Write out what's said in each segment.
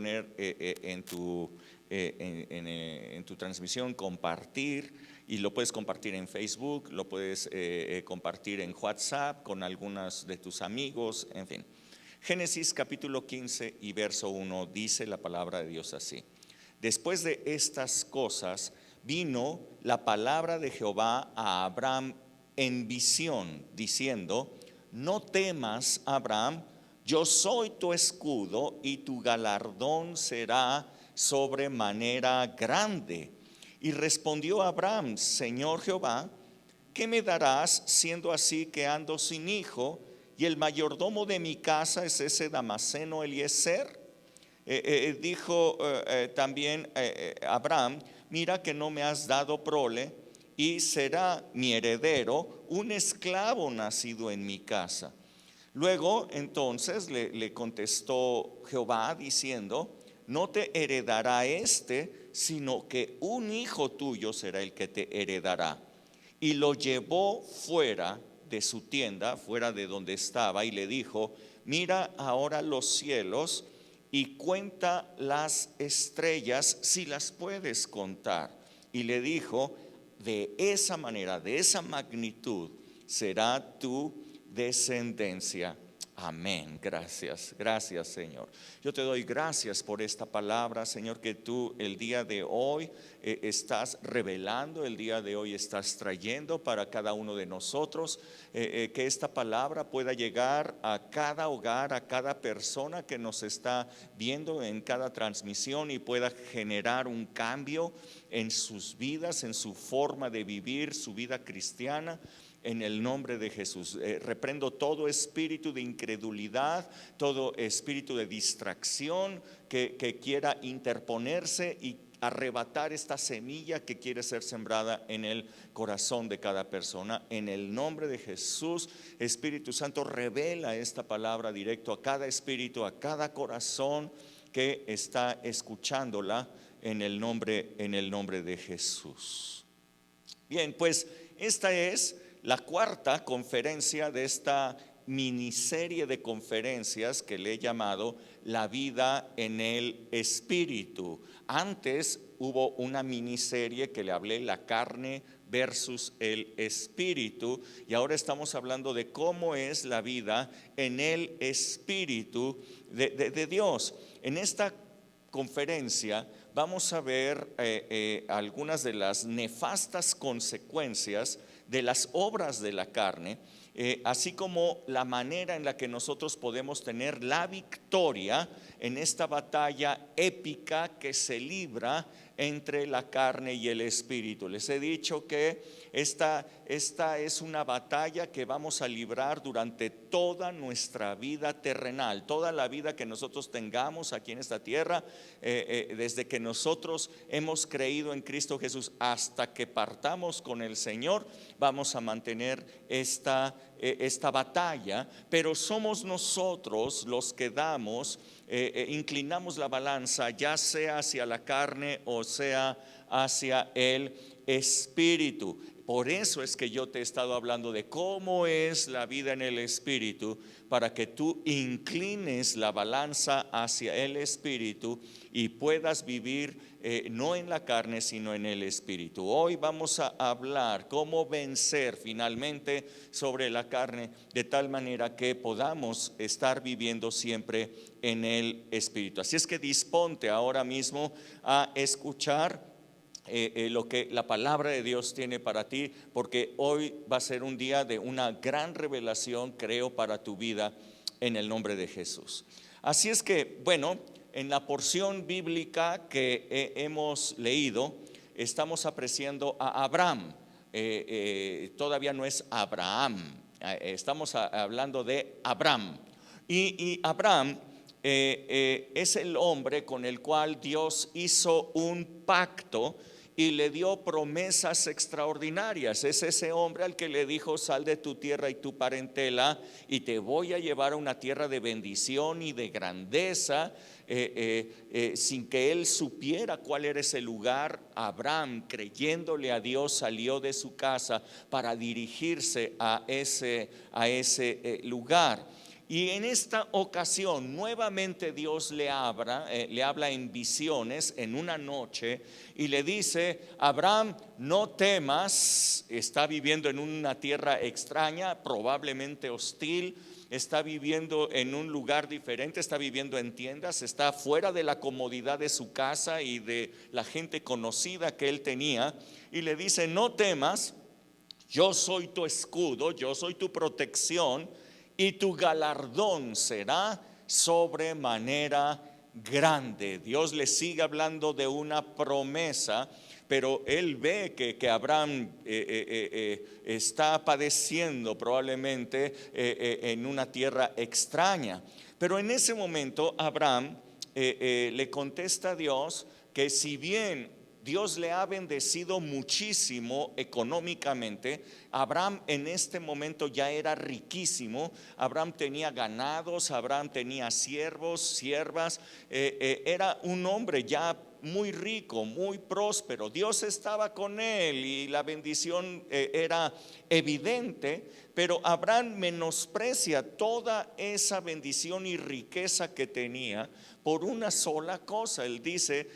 poner en tu transmisión, compartir, y lo puedes compartir en Facebook, lo puedes compartir en WhatsApp con algunos de tus amigos, en fin. Génesis capítulo 15 y verso 1 dice la palabra de Dios así: después de estas cosas vino la palabra de Jehová a Abraham en visión, diciendo: no temas, Abraham, yo soy tu escudo y tu galardón será sobremanera grande. Y respondió Abraham: Señor Jehová, ¿qué me darás siendo así que ando sin hijo y el mayordomo de mi casa es ese Damaseno Eliezer? Dijo también Abraham: mira que no me has dado prole, y será mi heredero un esclavo nacido en mi casa. Luego entonces le contestó Jehová diciendo: no te heredará sino que un hijo tuyo será el que te heredará. Y lo llevó fuera de su tienda, fuera de donde estaba, y le dijo: mira ahora los cielos y cuenta las estrellas si las puedes contar. Y le dijo: de esa manera, de esa magnitud será tu descendencia. Amén. Gracias, gracias, Señor. Yo te doy gracias por esta palabra, Señor, que tú el día de hoy estás revelando, el día de hoy estás trayendo para cada uno de nosotros, que esta palabra pueda llegar a cada hogar, a cada persona que nos está viendo en cada transmisión, y pueda generar un cambio en sus vidas, en su forma de vivir su vida cristiana. En el nombre de Jesús, reprendo todo espíritu de incredulidad, todo espíritu de distracción que quiera interponerse y arrebatar esta semilla que quiere ser sembrada en el corazón de cada persona. En el nombre de Jesús, Espíritu Santo, revela esta palabra directo a cada espíritu, a cada corazón que está escuchándola, en el nombre de Jesús. Bien, pues esta es la cuarta conferencia de esta miniserie de conferencias que le he llamado La vida en el Espíritu. Antes hubo una miniserie que le hablé, La carne versus el Espíritu, y ahora estamos hablando de cómo es la vida en el Espíritu de Dios. En esta conferencia vamos a ver algunas de las nefastas consecuencias de las obras de la carne, así como la manera en la que nosotros podemos tener la victoria en esta batalla épica que se libra entre la carne y el espíritu. Les he dicho que esta es una batalla que vamos a librar durante toda nuestra vida terrenal, toda la vida que nosotros tengamos aquí en esta tierra, desde que nosotros hemos creído en Cristo Jesús hasta que partamos con el Señor, vamos a mantener esta batalla. Pero somos nosotros los que inclinamos la balanza, ya sea hacia la carne o sea hacia el espíritu. Por eso es que yo te he estado hablando de cómo es la vida en el espíritu, para que tú inclines la balanza hacia el espíritu y puedas vivir no en la carne sino en el espíritu. Hoy vamos a hablar cómo vencer finalmente sobre la carne, de tal manera que podamos estar viviendo siempre en el espíritu. Así es que disponte ahora mismo a escuchar lo que la palabra de Dios tiene para ti, porque hoy va a ser un día de una gran revelación, creo, para tu vida, en el nombre de Jesús. Así es que, bueno, en la porción bíblica que hemos leído, estamos apreciando a Abraham. Todavía no es Abraham, estamos hablando de Abraham. Y Abraham es el hombre con el cual Dios hizo un pacto y le dio promesas extraordinarias. Es ese hombre al que le dijo: sal de tu tierra y tu parentela, y te voy a llevar a una tierra de bendición y de grandeza. Sin que él supiera cuál era ese lugar, Abraham, creyéndole a Dios, salió de su casa para dirigirse a ese lugar. Y en esta ocasión nuevamente Dios le habla en visiones en una noche y le dice: Abraham, no temas. Está viviendo en una tierra extraña, probablemente hostil. Está viviendo en un lugar diferente, está viviendo en tiendas, está fuera de la comodidad de su casa y de la gente conocida que él tenía. Y le dice: no temas, yo soy tu escudo, yo soy tu protección, y tu galardón será sobremanera grande. Dios le sigue hablando de una promesa, pero él ve que Abraham está padeciendo probablemente en una tierra extraña. Pero en ese momento Abraham le contesta a Dios que si bien Dios le ha bendecido muchísimo económicamente, Abraham en este momento ya era riquísimo. Abraham tenía ganados, Abraham tenía siervos, siervas, era un hombre ya muy rico, muy próspero. Dios estaba con él y la bendición era evidente, pero Abraham menosprecia toda esa bendición y riqueza que tenía por una sola cosa. Él dice: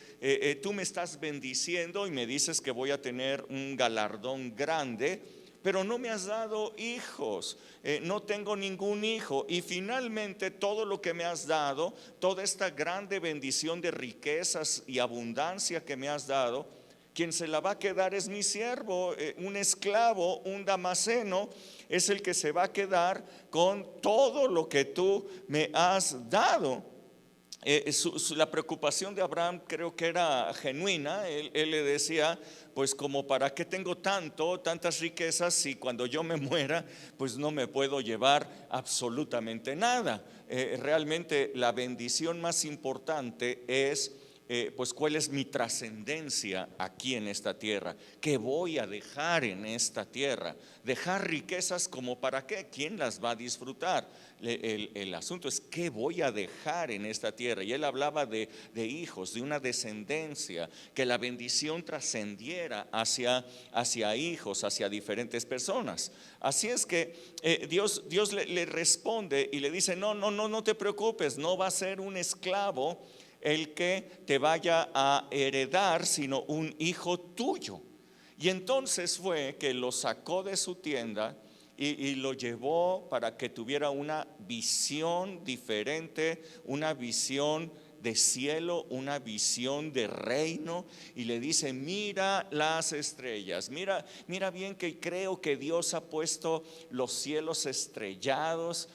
tú me estás bendiciendo y me dices que voy a tener un galardón grande, pero no me has dado hijos, no tengo ningún hijo. Y finalmente todo lo que me has dado, toda esta grande bendición de riquezas y abundancia que me has dado, quien se la va a quedar es mi siervo, un esclavo, un damaseno, es el que se va a quedar con todo lo que tú me has dado. La preocupación de Abraham creo que era genuina. Él le decía: pues como para qué tengo tantas riquezas si cuando yo me muera pues no me puedo llevar absolutamente nada. Realmente la bendición más importante es pues cuál es mi trascendencia aquí en esta tierra, qué voy a dejar en esta tierra. Dejar riquezas como para qué, ¿quién las va a disfrutar? El asunto es qué voy a dejar en esta tierra. Y él hablaba de hijos, de una descendencia, que la bendición trascendiera hacia hijos, hacia diferentes personas. Así es que Dios le responde y le dice: no te preocupes, no va a ser un esclavo el que te vaya a heredar, sino un hijo tuyo. Y entonces fue que lo sacó de su tienda y lo llevó para que tuviera una visión diferente, una visión de cielo, una visión de reino. Y le dice: mira las estrellas, mira bien que creo que Dios ha puesto los cielos estrellados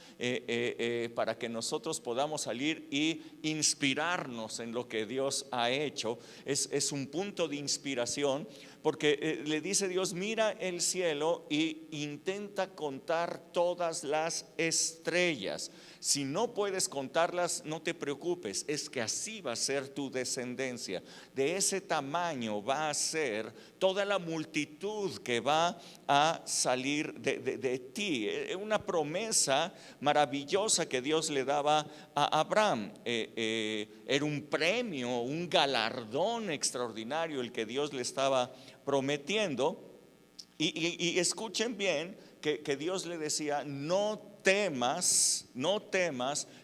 para que nosotros podamos salir y inspirarnos en lo que Dios ha hecho. Es un punto de inspiración, porque le dice Dios: mira el cielo y intenta contar todas las estrellas. Si no puedes contarlas, no te preocupes, es que así va a ser tu descendencia. De ese tamaño va a ser toda la multitud que va a salir de ti. Una promesa maravillosa que Dios le daba a Abraham. Era un premio, un galardón extraordinario el que Dios le estaba prometiendo. Y escuchen bien que Dios le decía: no temas,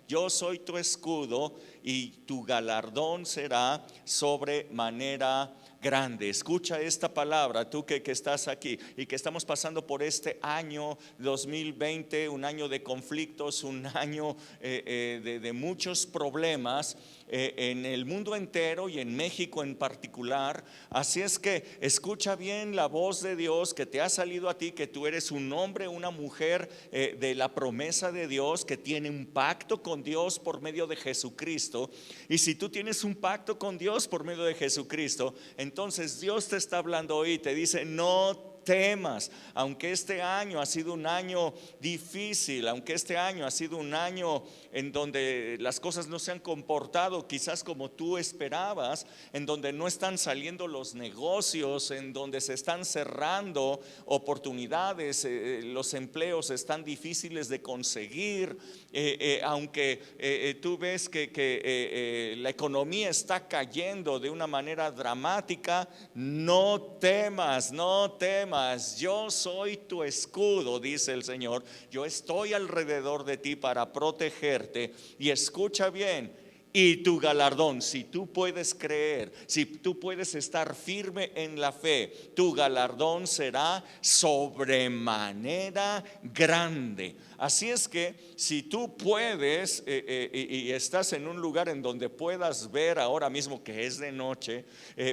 yo soy tu escudo y tu galardón será sobremanera grande. Escucha esta palabra, tú que estás aquí y que estamos pasando por este año 2020, un año de conflictos, un año de muchos problemas en el mundo entero y en México en particular. Así es que escucha bien la voz de Dios que te ha salido a ti, que tú eres un hombre, una mujer de la promesa de Dios, que tiene un pacto con Dios por medio de Jesucristo. Y si tú tienes un pacto con Dios por medio de Jesucristo, entonces Dios te está hablando hoy, te dice: no temas, aunque este año ha sido un año difícil, aunque este año ha sido un año en donde las cosas no se han comportado quizás como tú esperabas, en donde no están saliendo los negocios, en donde se están cerrando oportunidades, los empleos están difíciles de conseguir, aunque tú ves que la economía está cayendo de una manera dramática, no temas, temas, yo soy tu escudo, dice el Señor. Yo estoy alrededor de ti para protegerte. Y escucha bien, y tu galardón, si tú puedes creer, si tú puedes estar firme en la fe, tu galardón será sobremanera grande. Así es que si tú puedes y estás en un lugar en donde puedas ver ahora mismo que es de noche,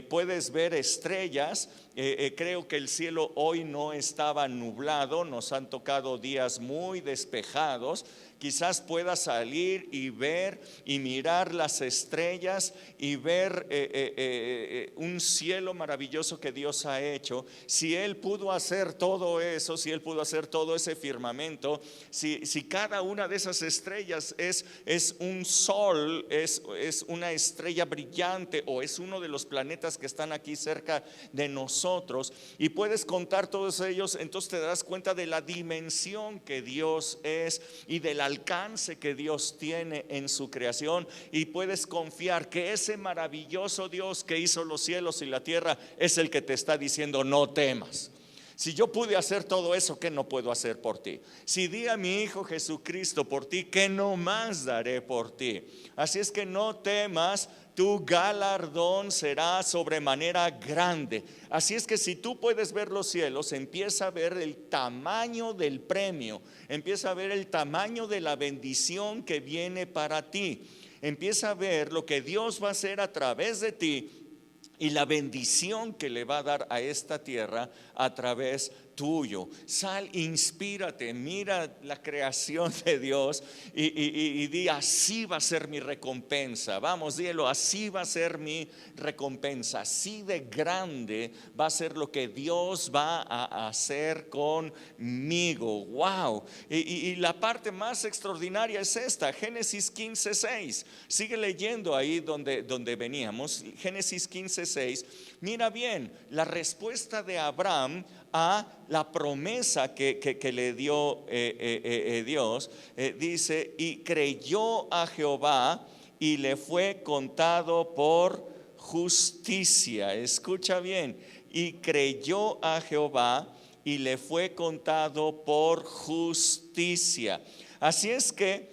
puedes ver estrellas. Creo que el cielo hoy no estaba nublado, nos han tocado días muy despejados. Quizás puedas salir y ver y mirar las estrellas y ver un cielo maravilloso que Dios ha hecho. Si Él pudo hacer todo eso, si Él pudo hacer todo ese firmamento, si cada una de esas estrellas es un sol, es una estrella brillante, o es uno de los planetas que están aquí cerca de nosotros, y puedes contar todos ellos, entonces te darás cuenta de la dimensión que Dios es y del alcance que Dios tiene en su creación, y puedes confiar que ese maravilloso Dios que hizo los cielos y la tierra es el que te está diciendo: no temas. Si yo pude hacer todo eso, ¿qué no puedo hacer por ti? Si di a mi Hijo Jesucristo por ti, ¿qué no más daré por ti? Así es que no temas, tu galardón será sobremanera grande. Así es que si tú puedes ver los cielos, empieza a ver el tamaño del premio, empieza a ver el tamaño de la bendición que viene para ti, empieza a ver lo que Dios va a hacer a través de ti y la bendición que le va a dar a esta tierra a través tuyo. Sal, inspírate, mira la creación de Dios y di: así va a ser mi recompensa. Vamos, díelo: así va a ser mi recompensa. Así de grande va a ser lo que Dios va a hacer conmigo. Wow. Y la parte más extraordinaria es esta: Génesis 15:6. Sigue leyendo ahí donde veníamos. Génesis 15:6. Mira bien la respuesta de Abraham a la promesa que le dio Dios. Dice: y creyó a Jehová y le fue contado por justicia. Escucha bien: y creyó a Jehová y le fue contado por justicia. Así es que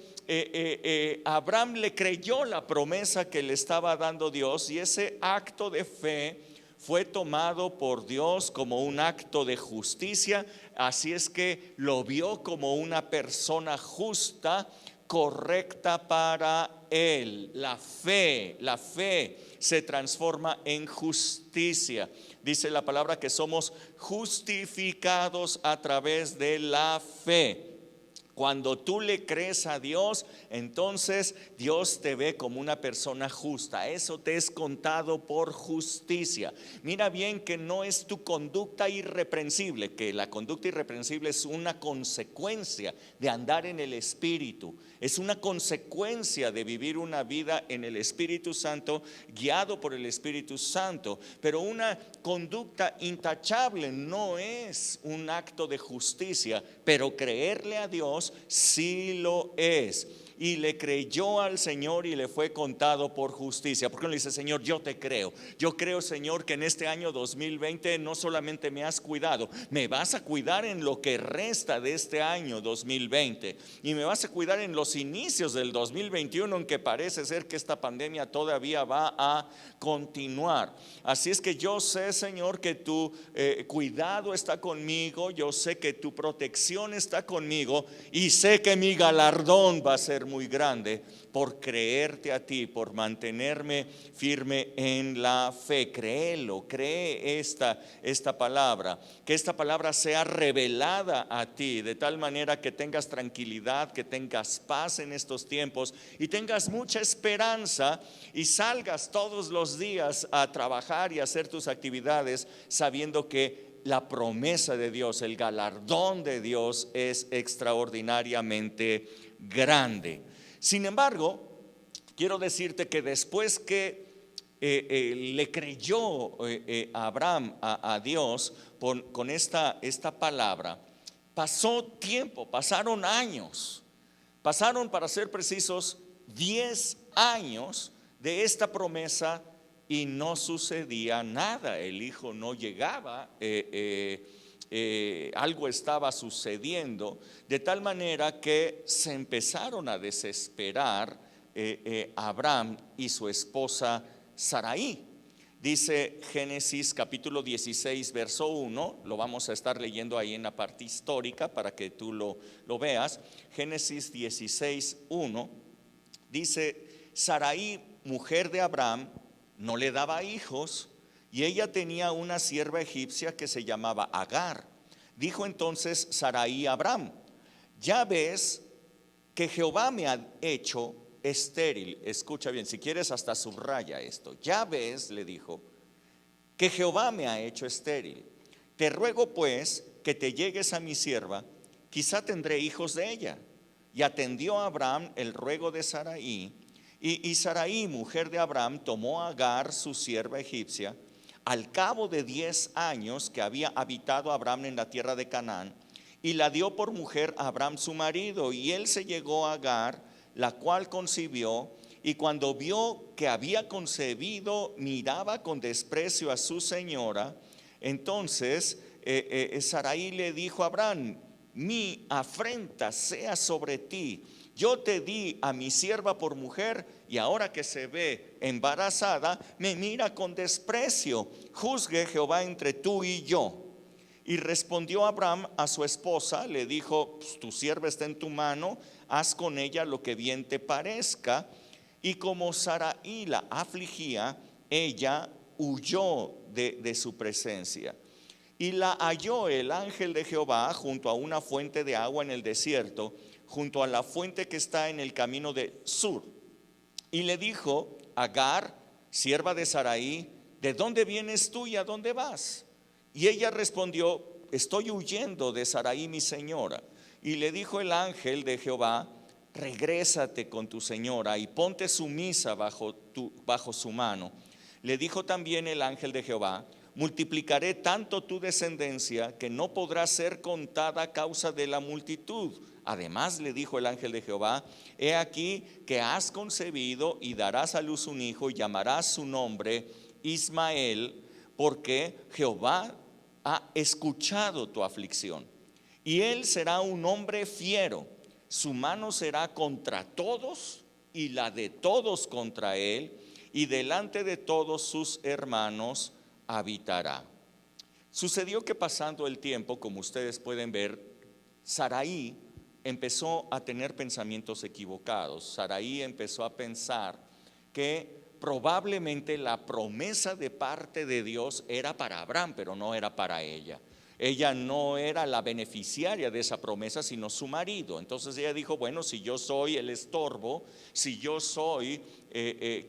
Abraham le creyó la promesa que le estaba dando Dios, y ese acto de fe fue tomado por Dios como un acto de justicia. Así es que lo vio como una persona justa, correcta para él. La fe se transforma en justicia. Dice la palabra que somos justificados a través de la fe. Cuando tú le crees a Dios, entonces Dios te ve como una persona justa. Eso te es contado por justicia. Mira bien que no es tu conducta irreprensible, que la conducta irreprensible es una consecuencia de andar en el Espíritu. Es una consecuencia de vivir una vida en el Espíritu Santo, guiado por el Espíritu Santo. Pero una conducta intachable no es un acto de justicia, pero creerle a Dios sí lo es. Y le creyó al Señor y le fue contado por justicia. Porque le dice: Señor, yo te creo. Yo creo, Señor, que en este año 2020 no solamente me has cuidado, me vas a cuidar en lo que resta de este año 2020. Y me vas a cuidar en los inicios del 2021, aunque parece ser que esta pandemia todavía va a continuar. Así es que yo sé, Señor, que tu cuidado está conmigo. Yo sé que tu protección está conmigo. Y sé que mi galardón va a ser muy grande por creerte a ti, por mantenerme firme en la fe. Créelo, cree esta palabra, que esta palabra sea revelada a ti, de tal manera que tengas tranquilidad, que tengas paz en estos tiempos y tengas mucha esperanza, y salgas todos los días a trabajar y a hacer tus actividades sabiendo que la promesa de Dios, el galardón de Dios es extraordinariamente grande. Sin embargo, quiero decirte que después que le creyó Abraham a Dios con esta palabra, pasó tiempo, pasaron años, pasaron, para ser precisos, 10 años de esta promesa, y no sucedía nada. El hijo no llegaba algo estaba sucediendo, de tal manera que se empezaron a desesperar Abraham y su esposa Sarai. Dice Génesis capítulo 16 verso 1, lo vamos a estar leyendo ahí en la parte histórica para que tú lo veas. Génesis 16, 1 dice: Sarai, mujer de Abraham, no le daba hijos, y ella tenía una sierva egipcia que se llamaba Agar. Dijo entonces Sarai a Abraham: ya ves que Jehová me ha hecho estéril. Escucha bien, si quieres hasta subraya esto. Ya ves, le dijo, que Jehová me ha hecho estéril. Te ruego pues que te llegues a mi sierva, quizá tendré hijos de ella. Y atendió a Abraham el ruego de Sarai. Y Sarai, mujer de Abraham, tomó a Agar, su sierva egipcia, al cabo de 10 años que había habitado Abraham en la tierra de Canaán, y la dio por mujer a Abraham su marido. Y él se llegó a Agar, la cual concibió, y cuando vio que había concebido, miraba con desprecio a su señora. Entonces Sarai le dijo a Abraham: mi afrenta sea sobre ti. Yo te di a mi sierva por mujer, y ahora que se ve embarazada, me mira con desprecio. Juzgue Jehová entre tú y yo. Y respondió Abraham a su esposa, le dijo: pues, tu sierva está en tu mano, haz con ella lo que bien te parezca. Y como Sarai la afligía, ella huyó de su presencia. Y la halló el ángel de Jehová junto a una fuente de agua en el desierto, junto a la fuente que está en el camino de Sur. Y le dijo: Agar, sierva de Sarai, ¿de dónde vienes tú y a dónde vas? Y ella respondió: estoy huyendo de Sarai mi señora. Y le dijo el ángel de Jehová: regrésate con tu señora y ponte sumisa bajo su mano. Le dijo también el ángel de Jehová: multiplicaré tanto tu descendencia que no podrá ser contada a causa de la multitud. Además le dijo el ángel de Jehová: he aquí que has concebido y darás a luz un hijo, y llamarás su nombre Ismael, porque Jehová ha escuchado tu aflicción. Y él será un hombre fiero, su mano será contra todos y la de todos contra él, y delante de todos sus hermanos habitará. Sucedió que pasando el tiempo, como ustedes pueden ver, Sarai empezó a tener pensamientos equivocados. Sarai empezó a pensar que probablemente la promesa de parte de Dios era para Abraham, pero no era para ella. Ella no era la beneficiaria de esa promesa, sino su marido. Entonces ella dijo: bueno, si yo soy el estorbo, si yo soy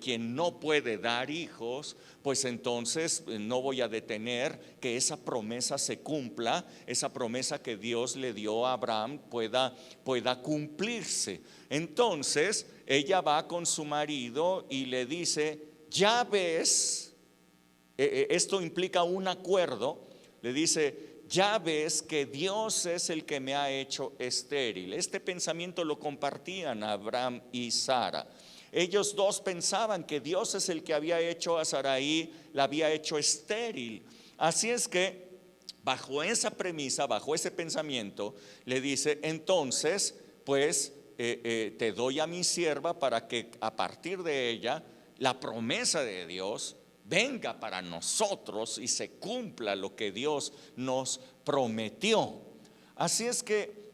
quien no puede dar hijos, pues entonces no voy a detener que esa promesa se cumpla, esa promesa que Dios le dio a Abraham pueda cumplirse. Entonces ella va con su marido y le dice: ya ves, esto implica un acuerdo. Le dice: ya ves que Dios es el que me ha hecho estéril. Este pensamiento lo compartían Abraham y Sara. Ellos dos pensaban que Dios es el que había hecho a Sarai, la había hecho estéril. Así es que bajo esa premisa, bajo ese pensamiento, le dice: entonces pues te doy a mi sierva para que a partir de ella la promesa de Dios venga para nosotros y se cumpla lo que Dios nos prometió. Así es que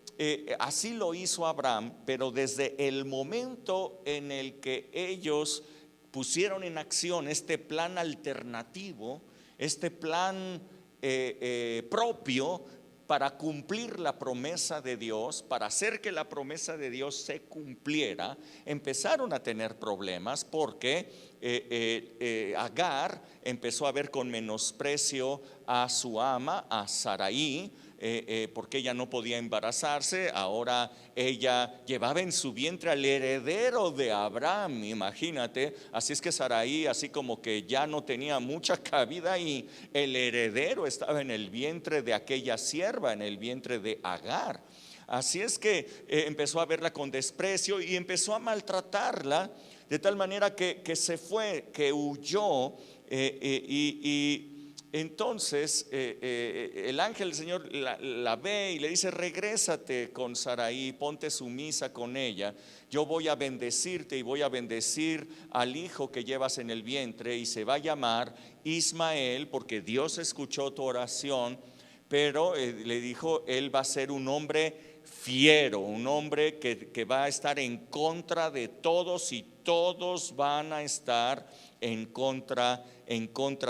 así lo hizo Abraham, pero desde el momento en el que ellos pusieron en acción este plan alternativo, este plan propio para cumplir la promesa de Dios, para hacer que la promesa de Dios se cumpliera, empezaron a tener problemas porque Agar empezó a ver con menosprecio a su ama, a Sarai, porque ella no podía embarazarse. Ahora ella llevaba en su vientre al heredero de Abraham, imagínate. Así es que Sarai, así como que ya no tenía mucha cabida ahí, el heredero estaba en el vientre de aquella sierva, en el vientre de Agar. Así es que empezó a verla con desprecio y empezó a maltratarla, de tal manera que se fue, que huyó, y Entonces el ángel del Señor la ve y le dice: regrésate con Sarai, ponte sumisa con ella, yo voy a bendecirte y voy a bendecir al hijo que llevas en el vientre, y se va a llamar Ismael, porque Dios escuchó tu oración. Pero le dijo: él va a ser un hombre fiero, un hombre que va a estar en contra de todos, y todos van a estar en contra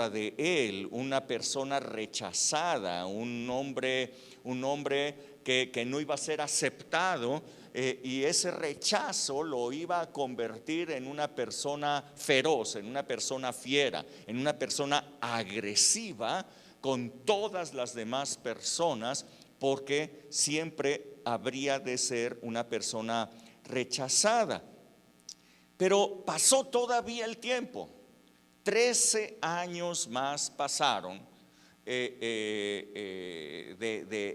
de él, una persona rechazada, un hombre que no iba a ser aceptado, y ese rechazo lo iba a convertir en una persona feroz, en una persona fiera, en una persona agresiva con todas las demás personas, porque siempre habría de ser una persona rechazada. Pero pasó todavía el tiempo. 13 años más pasaron de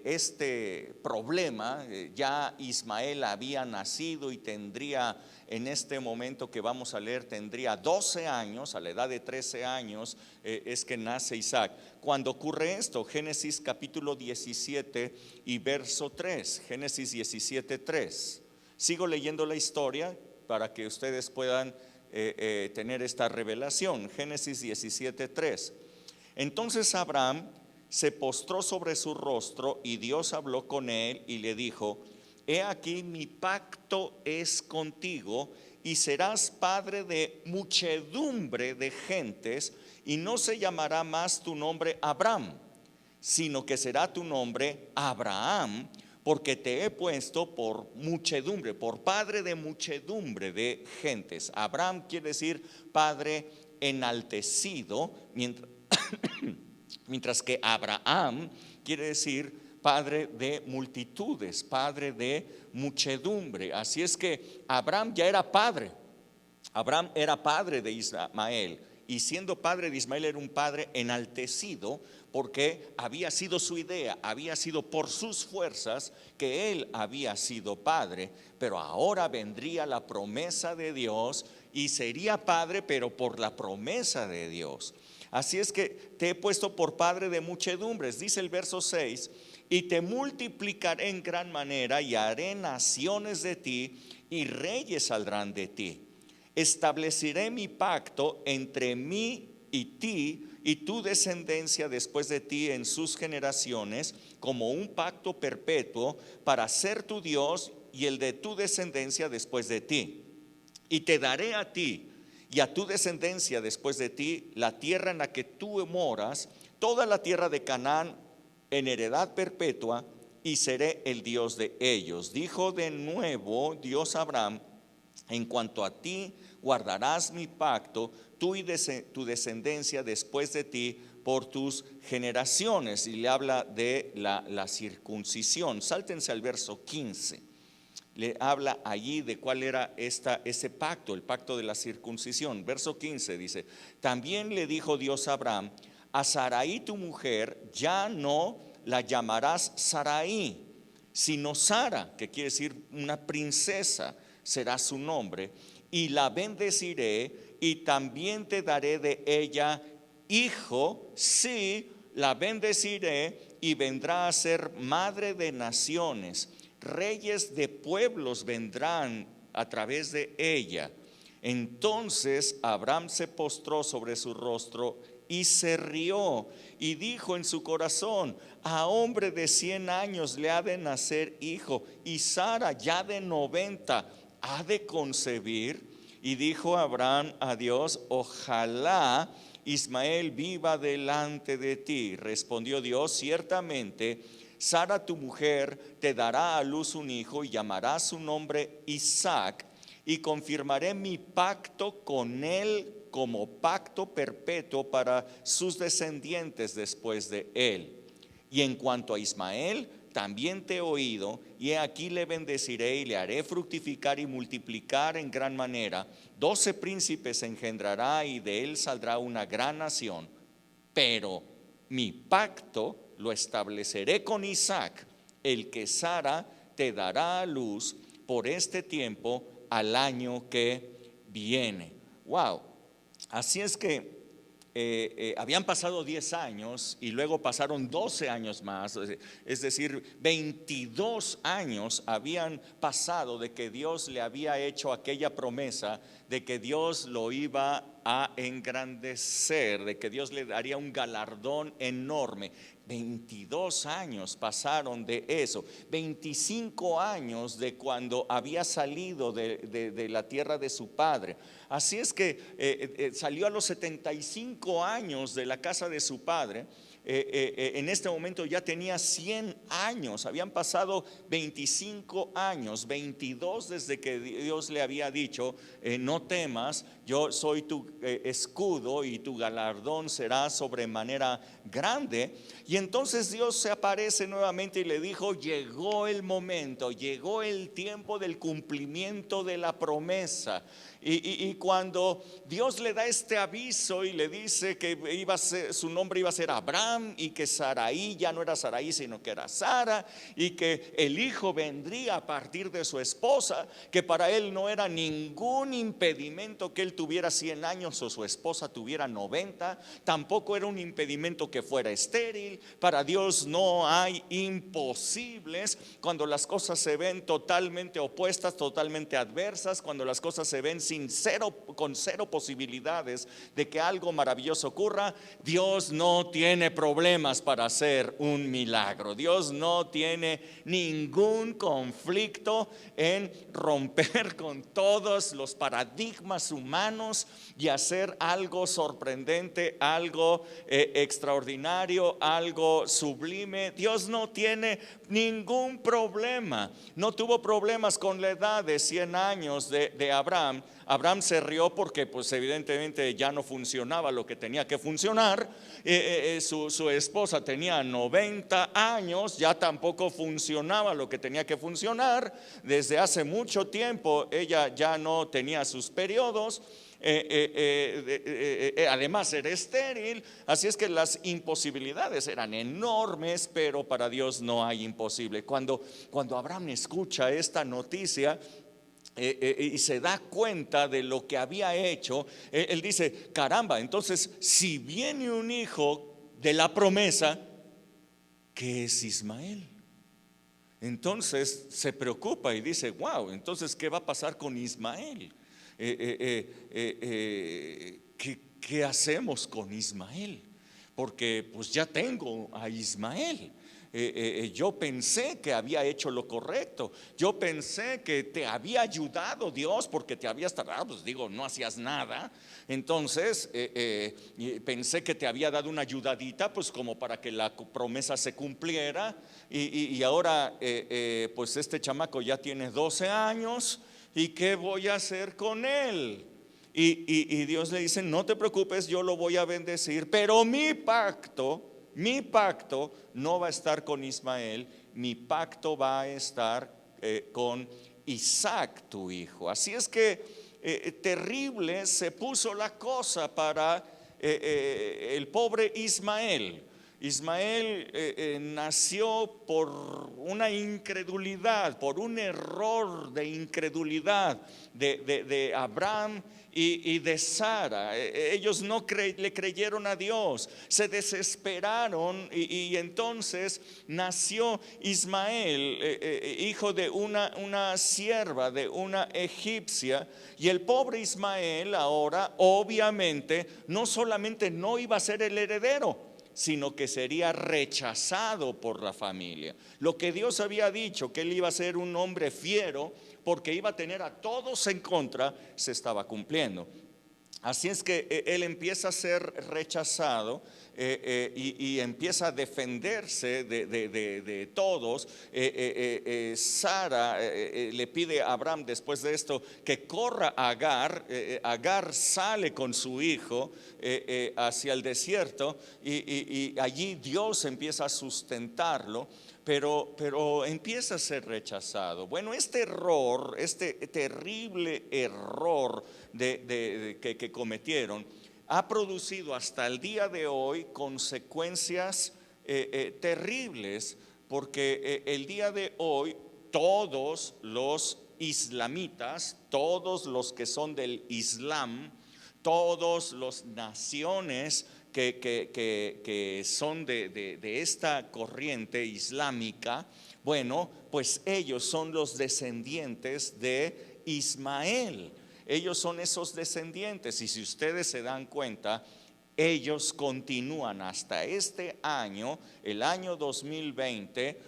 este problema. Ya Ismael había nacido y tendría, en este momento que vamos a leer, tendría 12 años. A la edad de 13 años es que nace Isaac. Cuando ocurre esto, Génesis capítulo 17 y verso 3, Génesis 17, 3. Sigo leyendo la historia para que ustedes puedan tener esta revelación. Génesis 17, 3. Entonces Abraham se postró sobre su rostro, y Dios habló con él y le dijo: he aquí, mi pacto es contigo, y serás padre de muchedumbre de gentes, y no se llamará más tu nombre Abraham, sino que será tu nombre Abraham, porque te he puesto por muchedumbre, por padre de muchedumbre de gentes. Abraham quiere decir padre enaltecido, mientras que Abraham quiere decir padre de multitudes, padre de muchedumbre. Así es que Abraham ya era padre. Abraham era padre de Ismael, y siendo padre de Ismael era un padre enaltecido, porque había sido su idea, había sido por sus fuerzas que él había sido padre. Pero ahora vendría la promesa de Dios, y sería padre, pero por la promesa de Dios. Así es que te he puesto por padre de muchedumbres, dice el verso 6, y te multiplicaré en gran manera, y haré naciones de ti, y reyes saldrán de ti. Estableceré mi pacto entre mí y ti y tu descendencia después de ti en sus generaciones, como un pacto perpetuo, para ser tu Dios y el de tu descendencia después de ti. Y te daré a ti y a tu descendencia después de ti la tierra en la que tú moras, toda la tierra de Canaán, en heredad perpetua, y seré el Dios de ellos. Dijo de nuevo Dios a Abraham: en cuanto a ti, guardarás mi pacto, tú y tu descendencia después de ti, por tus generaciones. Y le habla de la circuncisión. Sáltense al verso 15. Le habla allí de cuál era ese pacto, el pacto de la circuncisión. Verso 15 dice: también le dijo Dios a Abraham: a Sarai tu mujer ya no la llamarás Sarai, sino Sara, que quiere decir una princesa, será su nombre, y la bendeciré, y también te daré de ella hijo. Sí, la bendeciré, y vendrá a ser madre de naciones. Reyes de pueblos vendrán a través de ella. Entonces Abraham se postró sobre su rostro y se rió, y dijo en su corazón: a hombre de 100 años le ha de nacer hijo, y Sara ya de 90 ha de concebir. Y dijo Abraham a Dios: ojalá Ismael viva delante de ti. Respondió Dios: ciertamente Sara tu mujer te dará a luz un hijo, y llamarás su nombre Isaac, y confirmaré mi pacto con él como pacto perpetuo para sus descendientes después de él. Y en cuanto a Ismael, también te he oído, y he aquí le bendeciré, y le haré fructificar y multiplicar en gran manera. 12 príncipes engendrará, y de él saldrá una gran nación. Pero mi pacto lo estableceré con Isaac, el que Sara te dará a luz por este tiempo al año que viene. Wow. Así es que habían pasado 10 años y luego pasaron 12 años más, es decir, 22 años habían pasado de que Dios le había hecho aquella promesa de que Dios lo iba a engrandecer, de que Dios le daría un galardón enorme. 22 años pasaron de eso, 25 años de cuando había salido de la tierra de su padre. Así es que salió a los 75 años de la casa de su padre. En este momento ya tenía 100 años, habían pasado 25 años, 22 desde que Dios le había dicho, no temas, yo soy tu escudo y tu galardón será sobremanera grande. Y entonces Dios se aparece nuevamente y le dijo, llegó el momento, llegó el tiempo del cumplimiento de la promesa. Y cuando Dios le da este aviso y le dice que su nombre iba a ser Abraham y que Sarai ya no era Sarai sino que era Sara, y que el hijo vendría a partir de su esposa, que para él no era ningún impedimento que él tuviera 100 años o su esposa tuviera 90, tampoco era un impedimento que fuera estéril. Para Dios no hay imposibles. Cuando las cosas se ven totalmente opuestas, totalmente adversas, cuando las cosas se ven con cero posibilidades de que algo maravilloso ocurra, Dios no tiene problemas para hacer un milagro. Dios no tiene ningún conflicto en romper con todos los paradigmas humanos y hacer algo sorprendente, algo extraordinario, algo sublime. Dios no tiene ningún problema. No tuvo problemas con la edad de 100 años de Abraham. Abraham se rió porque pues evidentemente ya no funcionaba lo que tenía que funcionar. Su esposa tenía 90 años, ya tampoco funcionaba lo que tenía que funcionar. Desde hace mucho tiempo ella ya no tenía sus periodos. Además era estéril, así es que las imposibilidades eran enormes, pero para Dios no hay imposible. Cuando Abraham escucha esta noticia y se da cuenta de lo que había hecho, él dice, caramba, entonces si viene un hijo de la promesa, ¿qué es Ismael? Entonces se preocupa y dice, wow, entonces ¿qué va a pasar con Ismael? ¿Qué hacemos con Ismael? Porque pues ya tengo a Ismael. Yo pensé que había hecho lo correcto. Yo pensé que te había ayudado Dios porque te habías tardado, pues digo, no hacías nada. Entonces pensé que te había dado una ayudadita, pues como para que la promesa se cumpliera. Y ahora pues este chamaco ya tiene 12 años. ¿Y qué voy a hacer con él? Y Dios le dice, no te preocupes, yo lo voy a bendecir, pero mi pacto no va a estar con Ismael, mi pacto va a estar con Isaac, tu hijo. Así es que terrible se puso la cosa para el pobre Ismael. Ismael nació por una incredulidad, por un error de incredulidad de Abraham y de Sara. Ellos no le creyeron a Dios, se desesperaron y entonces nació Ismael, hijo de una sierva, de una egipcia. Y el pobre Ismael ahora obviamente no solamente no iba a ser el heredero, sino que sería rechazado por la familia. Lo que Dios había dicho, que él iba a ser un hombre fiero porque iba a tener a todos en contra, se estaba cumpliendo. Así es que él empieza a ser rechazado y empieza a defenderse de todos. Sara le pide a Abraham después de esto que corra a Agar. Agar sale con su hijo hacia el desierto y allí Dios empieza a sustentarlo. Pero empieza a ser rechazado. Bueno, este error, este terrible error que cometieron, ha producido hasta el día de hoy consecuencias terribles, porque el día de hoy todos los islamitas, todos los que son del Islam, todas las naciones que son de esta corriente islámica, bueno, pues ellos son los descendientes de Ismael. Ellos son esos descendientes, y si ustedes se dan cuenta, ellos continúan hasta este año, el año 2020,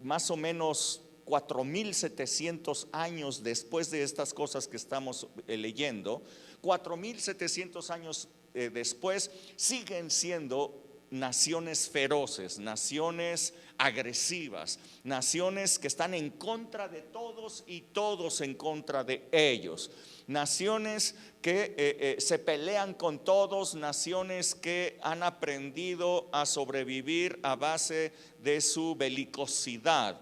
más o menos 4.700 años después de estas cosas que estamos leyendo, 4.700 años después, siguen siendo naciones feroces, naciones agresivas, naciones que están en contra de todos y todos en contra de ellos, naciones que se pelean con todos, naciones que han aprendido a sobrevivir a base de su belicosidad.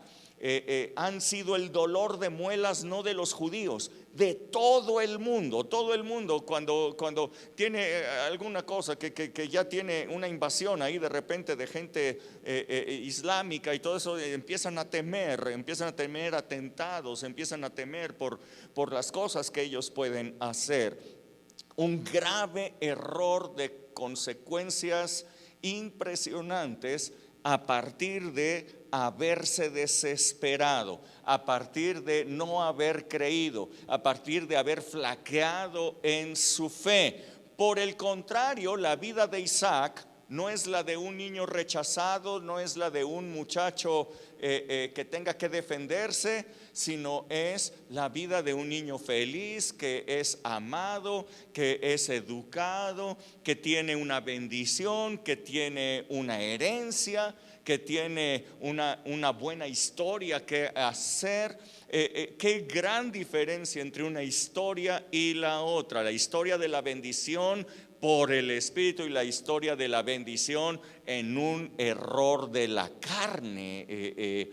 Han sido el dolor de muelas no de los judíos, de todo el mundo. Todo el mundo cuando tiene alguna cosa que ya tiene una invasión ahí de repente de gente islámica y todo eso, empiezan a temer atentados, empiezan a temer por las cosas que ellos pueden hacer. Un grave error de consecuencias impresionantes a partir de haberse desesperado, a partir de no haber creído, a partir de haber flaqueado en su fe. Por el contrario, la vida de Isaac no es la de un niño rechazado, no es la de un muchacho que tenga que defenderse, sino es la vida de un niño feliz, que es amado, que es educado, que tiene una bendición, que tiene una herencia, que tiene una buena historia que hacer. Qué gran diferencia entre una historia y la otra. La historia de la bendición por el Espíritu y la historia de la bendición en un error de la carne.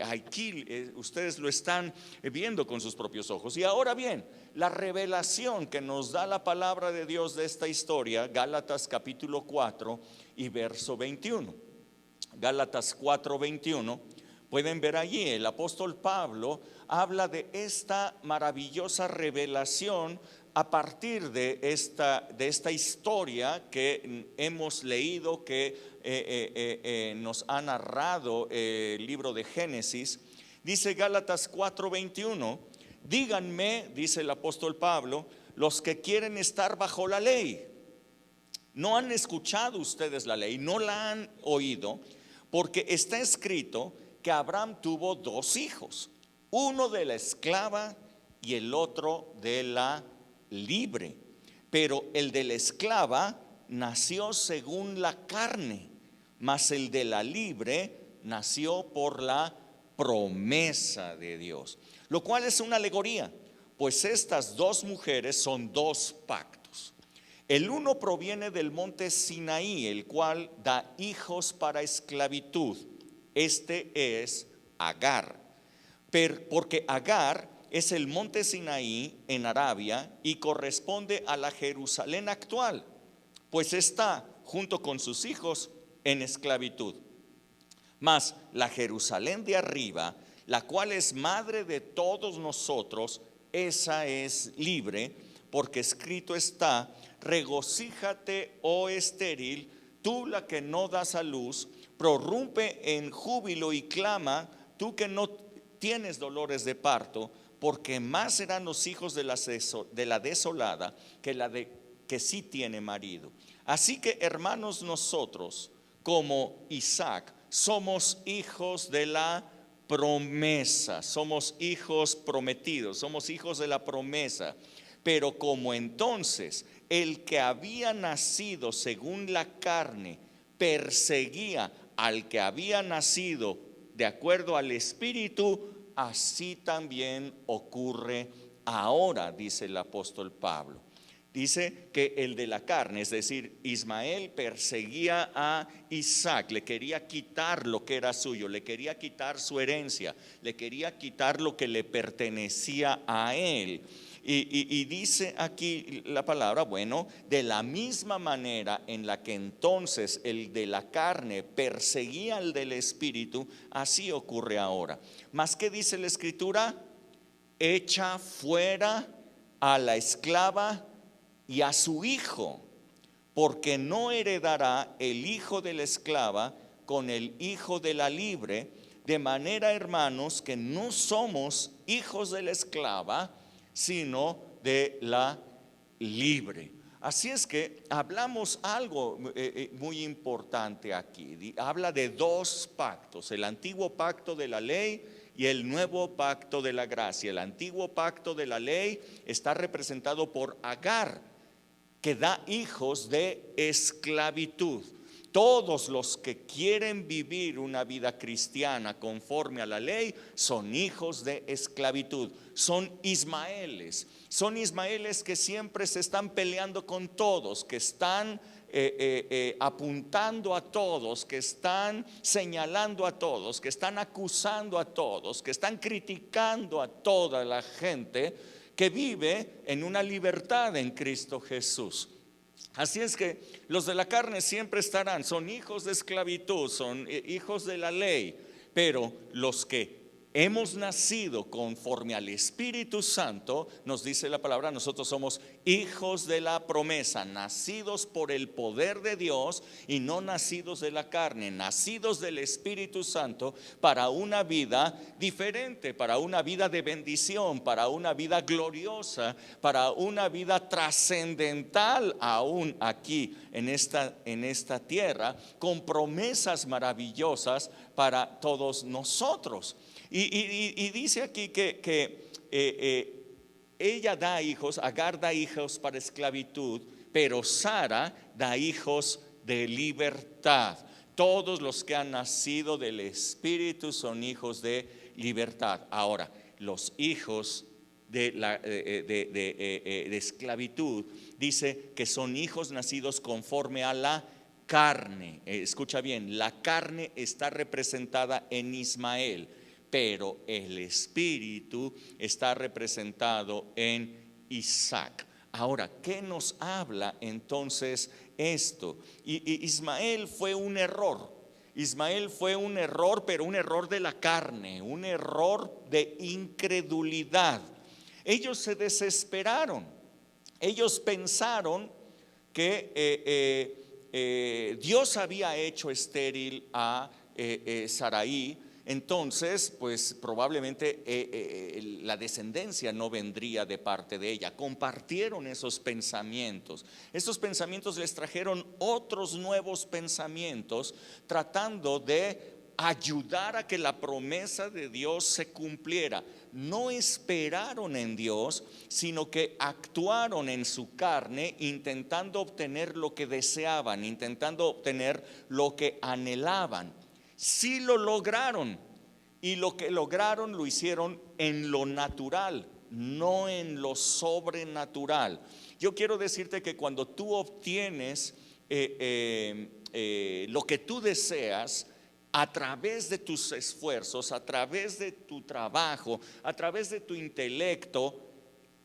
Aquí ustedes lo están viendo con sus propios ojos. Y ahora bien, la revelación que nos da la palabra de Dios de esta historia, Gálatas capítulo 4 y verso 21. Gálatas 4:21, pueden ver allí, el apóstol Pablo habla de esta maravillosa revelación a partir de esta historia que hemos leído, que nos ha narrado el libro de Génesis. Dice Gálatas 4:21, díganme, dice el apóstol Pablo, los que quieren estar bajo la ley. ¿No han escuchado ustedes la ley? ¿No la han oído? Porque está escrito que Abraham tuvo dos hijos, uno de la esclava y el otro de la libre. Pero el de la esclava nació según la carne, mas el de la libre nació por la promesa de Dios. Lo cual es una alegoría, pues estas dos mujeres son dos pactos. El uno proviene del monte Sinaí, el cual da hijos para esclavitud. Este es Agar. Porque Agar es el monte Sinaí en Arabia y corresponde a la Jerusalén actual, pues está junto con sus hijos en esclavitud. Mas la Jerusalén de arriba, la cual es madre de todos nosotros, esa es libre, porque escrito está: regocíjate, oh estéril, tú la que no das a luz, prorrumpe en júbilo y clama, tú que no tienes dolores de parto, porque más serán los hijos de la desolada que la de que sí tiene marido. Así que, hermanos, nosotros como Isaac somos hijos de la promesa, somos hijos prometidos, somos hijos de la promesa. Pero como entonces el que había nacido según la carne perseguía al que había nacido de acuerdo al Espíritu, así también ocurre ahora, dice el apóstol Pablo. Dice que el de la carne, es decir, Ismael, perseguía a Isaac, le quería quitar lo que era suyo, le quería quitar su herencia, le quería quitar lo que le pertenecía a él. Y dice aquí la palabra, bueno, de la misma manera en la que entonces el de la carne perseguía al del Espíritu, así ocurre ahora. ¿Más qué dice la Escritura? Echa fuera a la esclava y a su hijo, porque no heredará el hijo de la esclava con el hijo de la libre, de manera, hermanos, que no somos hijos de la esclava, sino de la libre. Así es que hablamos algo muy importante aquí. Habla de dos pactos: el antiguo pacto de la ley y el nuevo pacto de la gracia. El antiguo pacto de la ley está representado por Agar, que da hijos de esclavitud. Todos los que quieren vivir una vida cristiana conforme a la ley son hijos de esclavitud, son ismaeles que siempre se están peleando con todos, que están apuntando a todos, que están señalando a todos, que están acusando a todos, que están criticando a toda la gente que vive en una libertad en Cristo Jesús. Así es que los de la carne siempre estarán, son hijos de esclavitud, son hijos de la ley, pero los que hemos nacido conforme al Espíritu Santo, nos dice la palabra, nosotros somos hijos de la promesa, nacidos por el poder de Dios y no nacidos de la carne, nacidos del Espíritu Santo para una vida diferente, para una vida de bendición, para una vida gloriosa, para una vida trascendental aún aquí en esta tierra, con promesas maravillosas para todos nosotros. Y dice aquí que ella da hijos, Agar da hijos para esclavitud, pero Sara da hijos de libertad. Todos los que han nacido del Espíritu son hijos de libertad. Ahora, los hijos de esclavitud, dice que son hijos nacidos conforme a la carne. Escucha bien, la carne está representada en Ismael, pero el Espíritu está representado en Isaac. Ahora, ¿qué nos habla entonces esto? Ismael fue un error. Ismael fue un error, pero un error de la carne, un error de incredulidad. Ellos se desesperaron. Ellos pensaron que Dios había hecho estéril a Sarai. Entonces, pues probablemente la descendencia no vendría de parte de ella. Compartieron esos pensamientos. Esos pensamientos les trajeron otros nuevos pensamientos, tratando de ayudar a que la promesa de Dios se cumpliera. No esperaron en Dios, sino que actuaron en su carne, intentando obtener lo que deseaban, intentando obtener lo que anhelaban. Sí lo lograron, y lo que lograron lo hicieron en lo natural, no en lo sobrenatural. Yo quiero decirte que cuando tú obtienes lo que tú deseas a través de tus esfuerzos, a través de tu trabajo, a través de tu intelecto,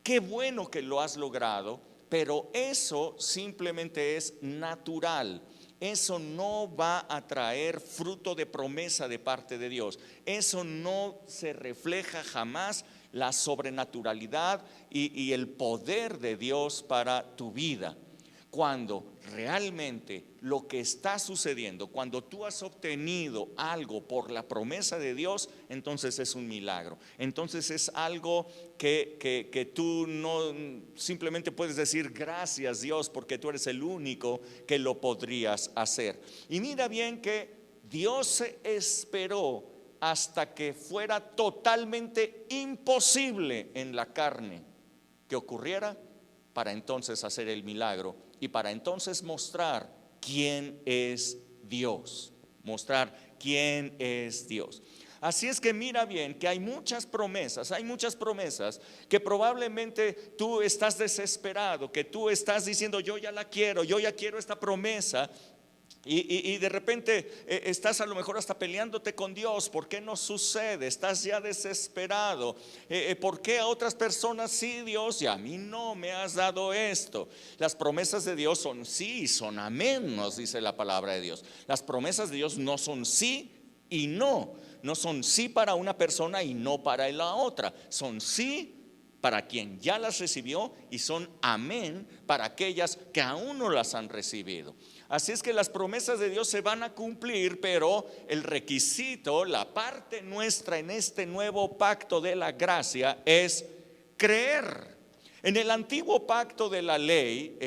qué bueno que lo has logrado, pero eso simplemente es natural. Eso no va a traer fruto de promesa de parte de Dios. Eso no se refleja jamás la sobrenaturalidad y el poder de Dios para tu vida. Cuando realmente lo que está sucediendo, cuando tú has obtenido algo por la promesa de Dios, entonces es un milagro. Entonces es algo que tú no simplemente puedes decir gracias Dios, porque tú eres el único que lo podrías hacer. Y mira bien que Dios se esperó hasta que fuera totalmente imposible en la carne que ocurriera, para entonces hacer el milagro y para entonces mostrar quién es Dios, mostrar quién es Dios. Así es que mira bien que hay muchas promesas que probablemente tú estás desesperado, que tú estás diciendo yo ya quiero esta promesa. Y de repente estás a lo mejor hasta peleándote con Dios. ¿Por qué no sucede? Estás ya desesperado. ¿Por qué a otras personas sí, Dios, y a mí no me has dado esto? Las promesas de Dios son sí, son amén, nos dice la palabra de Dios. Las promesas de Dios no son sí y no. No son sí para una persona y no para la otra. Son sí para quien ya las recibió, y son amén para aquellas que aún no las han recibido. Así es que las promesas de Dios se van a cumplir, pero el requisito, la parte nuestra en este nuevo pacto de la gracia es creer. En el antiguo pacto de la ley,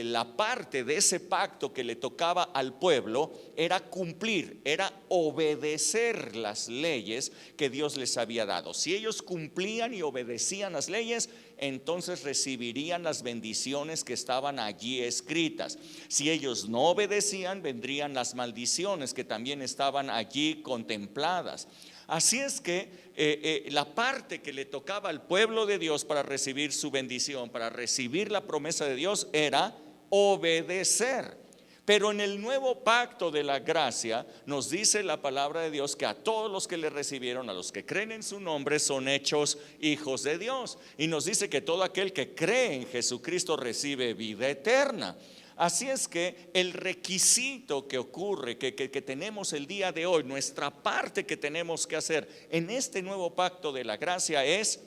la parte de ese pacto que le tocaba al pueblo era cumplir, era obedecer las leyes que Dios les había dado. Si ellos cumplían y obedecían las leyes, entonces recibirían las bendiciones que estaban allí escritas. Si ellos no obedecían, vendrían las maldiciones que también estaban allí contempladas. Así es que la parte que le tocaba al pueblo de Dios para recibir su bendición, para recibir la promesa de Dios, era obedecer. Pero en el nuevo pacto de la gracia nos dice la palabra de Dios que a todos los que le recibieron, a los que creen en su nombre, son hechos hijos de Dios. Y nos dice que todo aquel que cree en Jesucristo recibe vida eterna. Así es que el requisito que ocurre, que tenemos el día de hoy, nuestra parte que tenemos que hacer en este nuevo pacto de la gracia es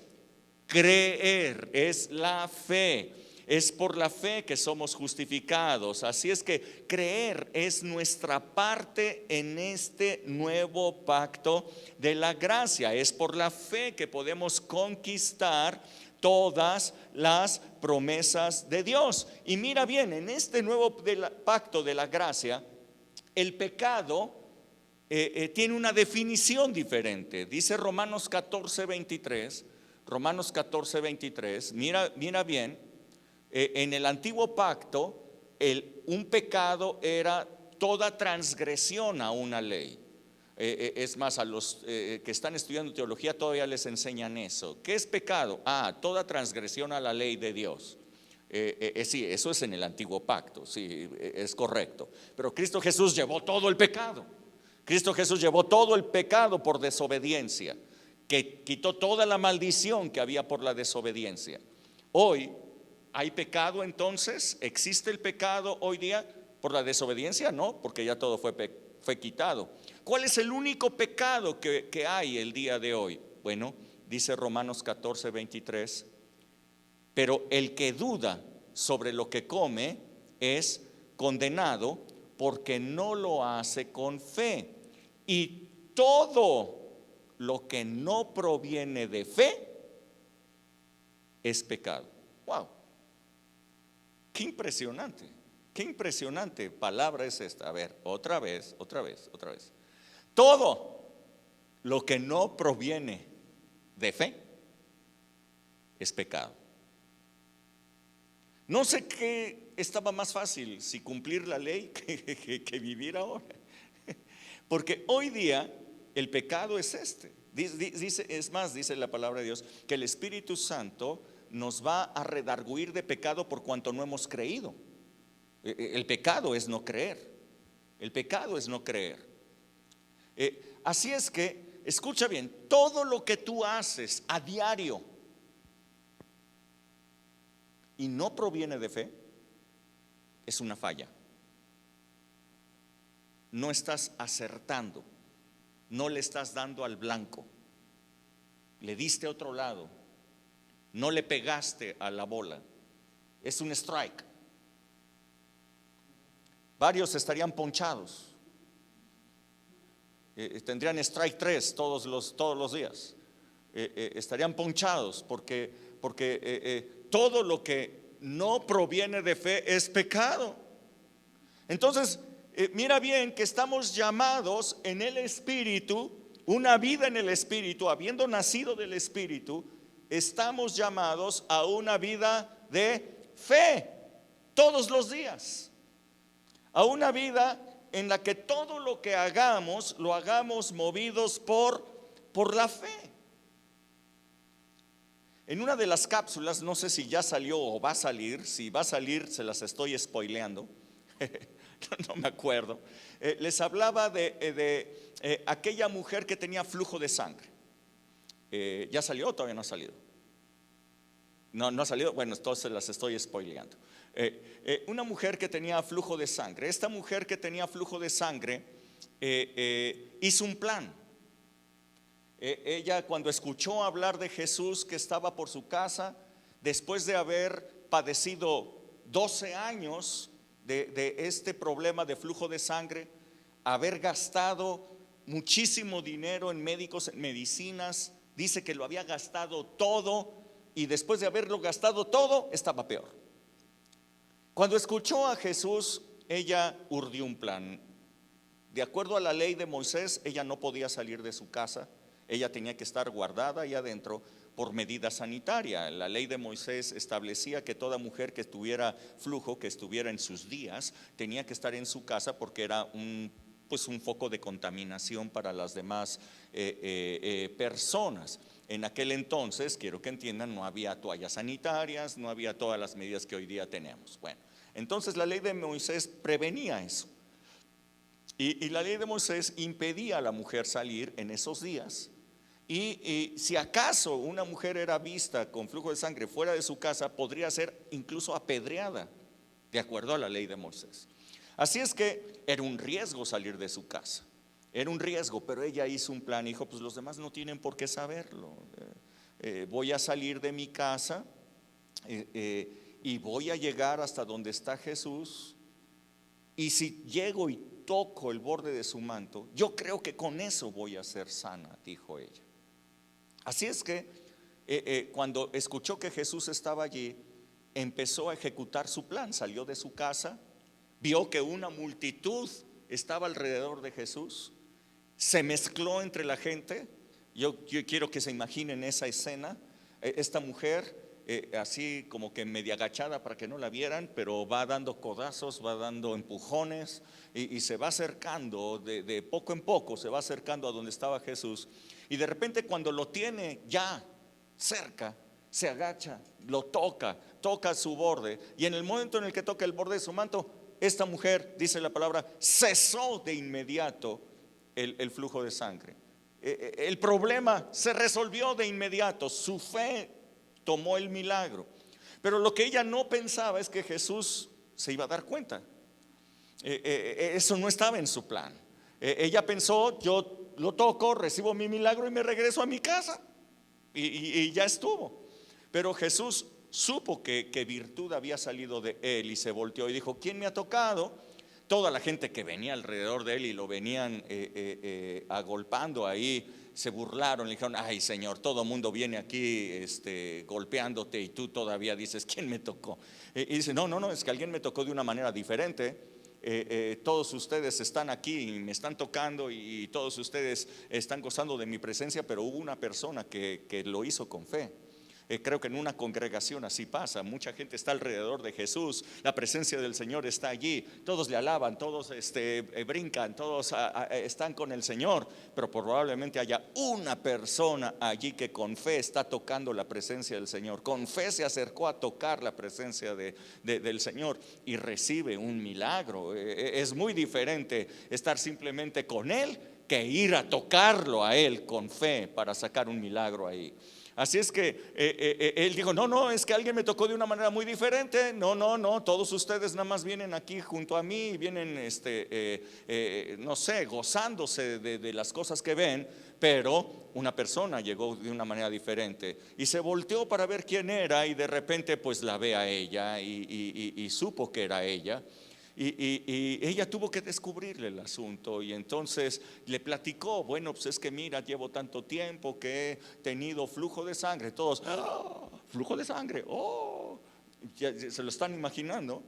creer, es la fe. Es por la fe que somos justificados. Así es que creer es nuestra parte en este nuevo pacto de la gracia. Es por la fe que podemos conquistar todas las promesas de Dios. Y mira bien, en este nuevo pacto de la gracia, el pecado tiene una definición diferente. Dice Romanos 14:23. Romanos 14:23. Mira bien, en el antiguo pacto, un pecado era toda transgresión a una ley. Es más, a los que están estudiando teología todavía les enseñan eso. ¿Qué es pecado? Toda transgresión a la ley de Dios. Sí, eso es en el antiguo pacto, sí, es correcto. Pero Cristo Jesús llevó todo el pecado. Cristo Jesús llevó todo el pecado por desobediencia, que quitó toda la maldición que había por la desobediencia. Hoy, ¿hay pecado entonces? ¿Existe el pecado hoy día por la desobediencia? No, porque ya todo fue quitado. ¿Cuál es el único pecado que hay el día de hoy? Bueno, dice Romanos 14:23, pero el que duda sobre lo que come es condenado porque no lo hace con fe. Y todo lo que no proviene de fe es pecado. ¡Wow! ¡Qué impresionante palabra es esta! A ver, otra vez. Todo lo que no proviene de fe es pecado. No sé qué estaba más fácil, si cumplir la ley que vivir ahora. Porque hoy día el pecado es este. Dice la palabra de Dios que el Espíritu Santo nos va a redarguir de pecado por cuanto no hemos creído. El pecado es no creer. El pecado es no creer. Así es que, escucha bien, todo lo que tú haces a diario y no proviene de fe es una falla. No estás acertando, no le estás dando al blanco, le diste a otro lado, no le pegaste a la bola, es un strike. Varios estarían ponchados, tendrían strike 3 todos los días, estarían ponchados porque todo lo que no proviene de fe es pecado. Entonces, mira bien que estamos llamados en el Espíritu, una vida en el Espíritu, habiendo nacido del Espíritu, estamos llamados a una vida de fe todos los días, a una vida en la que todo lo que hagamos lo hagamos movidos por la fe. En una de las cápsulas, no sé si ya salió o va a salir, si va a salir se las estoy spoileando, no me acuerdo, les hablaba de aquella mujer que tenía flujo de sangre. ¿Ya salió o todavía no ha salido? No ha salido, bueno, entonces las estoy spoileando. Una mujer que tenía flujo de sangre. Esta mujer que tenía flujo de sangre hizo un plan. Ella, cuando escuchó hablar de Jesús que estaba por su casa, después de haber padecido 12 años de este problema de flujo de sangre, haber gastado muchísimo dinero en médicos, en medicinas, dice que lo había gastado todo, y después de haberlo gastado todo, estaba peor. Cuando escuchó a Jesús, ella urdió un plan. De acuerdo a la ley de Moisés, ella no podía salir de su casa. Ella tenía que estar guardada ahí adentro por medida sanitaria. La ley de Moisés establecía que toda mujer que tuviera flujo, que estuviera en sus días, tenía que estar en su casa porque era un foco de contaminación para las demás personas. En aquel entonces, quiero que entiendan, no había toallas sanitarias, no había todas las medidas que hoy día tenemos. Bueno, entonces la ley de Moisés prevenía eso. Y la ley de Moisés impedía a la mujer salir en esos días. Y si acaso una mujer era vista con flujo de sangre fuera de su casa, podría ser incluso apedreada, de acuerdo a la ley de Moisés. Así es que era un riesgo salir de su casa, era un riesgo, pero ella hizo un plan. Dijo, pues los demás no tienen por qué saberlo. Voy a salir de mi casa y voy a llegar hasta donde está Jesús, y si llego y toco el borde de su manto, yo creo que con eso voy a ser sana, dijo ella. Así es que cuando escuchó que Jesús estaba allí, empezó a ejecutar su plan. Salió de su casa, vio que una multitud estaba alrededor de Jesús, se mezcló entre la gente. Yo quiero que se imaginen esa escena. Esta mujer así como que media agachada para que no la vieran, pero va dando codazos, va dando empujones y se va acercando de poco en poco, se va acercando a donde estaba Jesús. Y de repente, cuando lo tiene ya cerca, se agacha, lo toca su borde, y en el momento en el que toca el borde de su manto, esta mujer, dice la palabra, cesó de inmediato el flujo de sangre. El problema se resolvió de inmediato. Su fe tomó el milagro. Pero lo que ella no pensaba es que Jesús se iba a dar cuenta. Eso no estaba en su plan. Ella pensó, yo lo toco, recibo mi milagro y me regreso a mi casa, y ya estuvo. Pero Jesús supo que virtud había salido de él, y se volteó y dijo, ¿quién me ha tocado? Toda la gente que venía alrededor de él y lo venían agolpando ahí, se burlaron, le dijeron, ay Señor, todo mundo viene aquí golpeándote y tú todavía dices, ¿quién me tocó? Y dice, no, es que alguien me tocó de una manera diferente. Todos ustedes están aquí y me están tocando, y todos ustedes están gozando de mi presencia, pero hubo una persona que lo hizo con fe. Creo que en una congregación así pasa. Mucha gente está alrededor de Jesús, la presencia del Señor está allí, todos le alaban, todos brincan, todos están con el Señor, pero probablemente haya una persona allí que con fe está tocando la presencia del Señor, con fe se acercó a tocar la presencia del Señor y recibe un milagro. Es muy diferente estar simplemente con Él que ir a tocarlo a Él con fe para sacar un milagro ahí. Así es que él dijo, no, es que alguien me tocó de una manera muy diferente. No, todos ustedes nada más vienen aquí junto a mí y vienen, no sé, gozándose de las cosas que ven, pero una persona llegó de una manera diferente. Y se volteó para ver quién era, y de repente pues la ve a ella y supo que era ella. Y ella tuvo que descubrirle el asunto, y entonces le platicó, bueno, pues es que mira, llevo tanto tiempo que he tenido flujo de sangre. Todos, flujo de sangre, ya se lo están imaginando.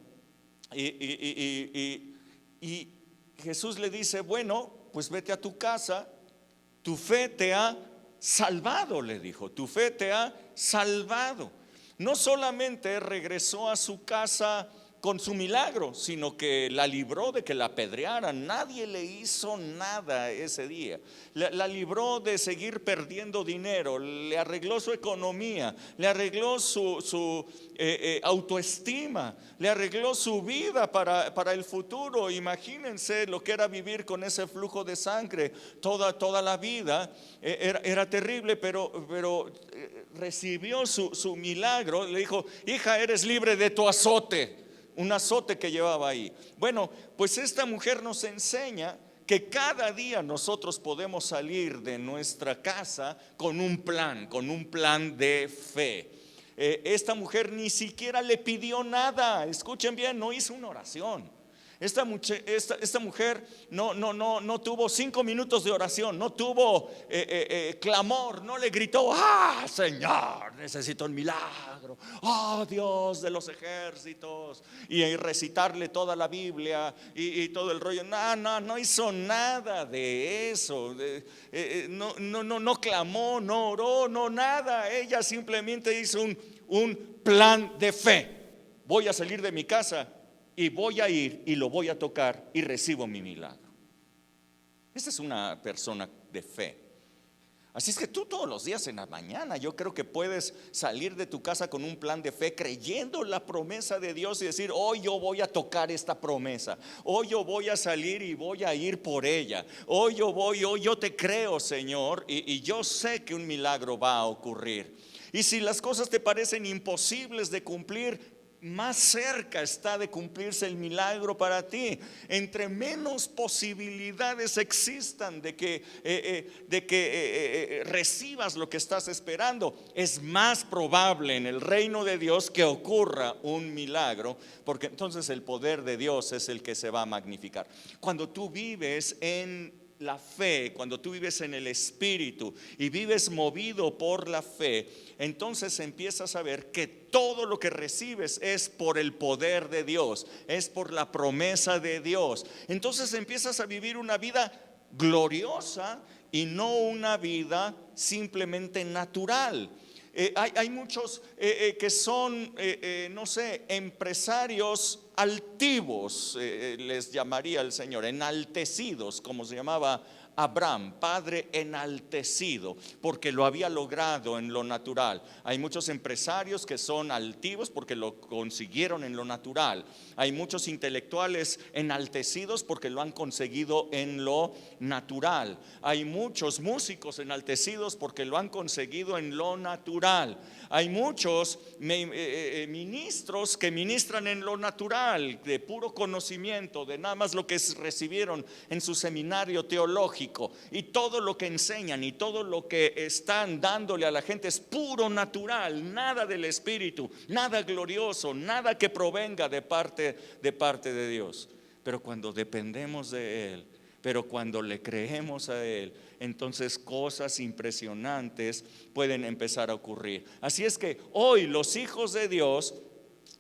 Y Jesús le dice, bueno, pues vete a tu casa, tu fe te ha salvado, le dijo, tu fe te ha salvado. No solamente regresó a su casa con su milagro, sino que la libró de que la apedrearan. Nadie le hizo nada ese día. La libró de seguir perdiendo dinero, le arregló su economía, le arregló su autoestima, le arregló su vida para el futuro. Imagínense lo que era vivir con ese flujo de sangre toda la vida. Era terrible, pero recibió su milagro. Le dijo, hija, eres libre de tu azote. Un azote que llevaba ahí. Bueno, pues esta mujer nos enseña que cada día nosotros podemos salir de nuestra casa con un plan de fe. Esta mujer ni siquiera le pidió nada, escuchen bien, no hizo una oración. Esta mujer no tuvo 5 minutos de oración, no tuvo clamor, no le gritó: ¡ah, Señor, necesito un milagro! ¡Oh, Dios de los ejércitos! Y recitarle toda la Biblia y todo el rollo. No hizo nada de eso. No clamó, no oró, no nada. Ella simplemente hizo un plan de fe. Voy a salir de mi casa y voy a ir y lo voy a tocar y recibo mi milagro. Esta es una persona de fe. Así es que tú todos los días en la mañana, yo creo que puedes salir de tu casa con un plan de fe, creyendo la promesa de Dios y decir: hoy yo voy a tocar esta promesa, hoy yo voy a salir y voy a ir por ella, hoy yo te creo, Señor, y yo sé que un milagro va a ocurrir. Y si las cosas te parecen imposibles de cumplir, más cerca está de cumplirse el milagro para ti. Entre menos posibilidades existan de que recibas lo que estás esperando, es más probable en el reino de Dios que ocurra un milagro, porque entonces el poder de Dios es el que se va a magnificar. Cuando tú vives en la fe, cuando tú vives en el Espíritu y vives movido por la fe, entonces empiezas a ver que todo lo que recibes es por el poder de Dios, es por la promesa de Dios. Entonces empiezas a vivir una vida gloriosa y no una vida simplemente natural. Hay muchos que son, no sé, empresarios altivos, les llamaría el Señor, enaltecidos, como se llamaba Abraham, padre enaltecido, porque lo había logrado en lo natural. Hay muchos empresarios que son altivos porque lo consiguieron en lo natural. Hay muchos intelectuales enaltecidos porque lo han conseguido en lo natural. Hay muchos músicos enaltecidos porque lo han conseguido en lo natural. Hay muchos ministros que ministran en lo natural, de puro conocimiento, de nada más lo que recibieron en su seminario teológico, y todo lo que enseñan y todo lo que están dándole a la gente es puro natural, nada del Espíritu, nada glorioso, nada que provenga de parte de Dios. Pero cuando dependemos de Él, pero cuando le creemos a Él, entonces cosas impresionantes pueden empezar a ocurrir. Así es que hoy los hijos de Dios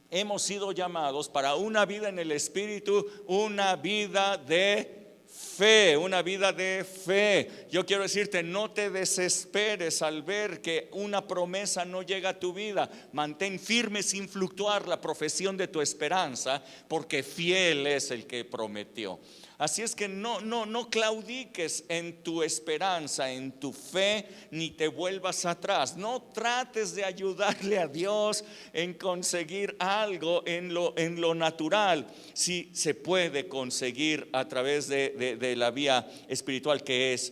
hemos sido llamados para una vida en el Espíritu, una vida de fe, una vida de fe. Yo quiero decirte, no te desesperes al ver que una promesa no llega a tu vida. Mantén firme sin fluctuar la profesión de tu esperanza, porque fiel es el que prometió. Así es que no claudiques en tu esperanza, en tu fe, ni te vuelvas atrás. No trates de ayudarle a Dios en conseguir algo en lo natural, si se puede conseguir a través de la vía espiritual, que es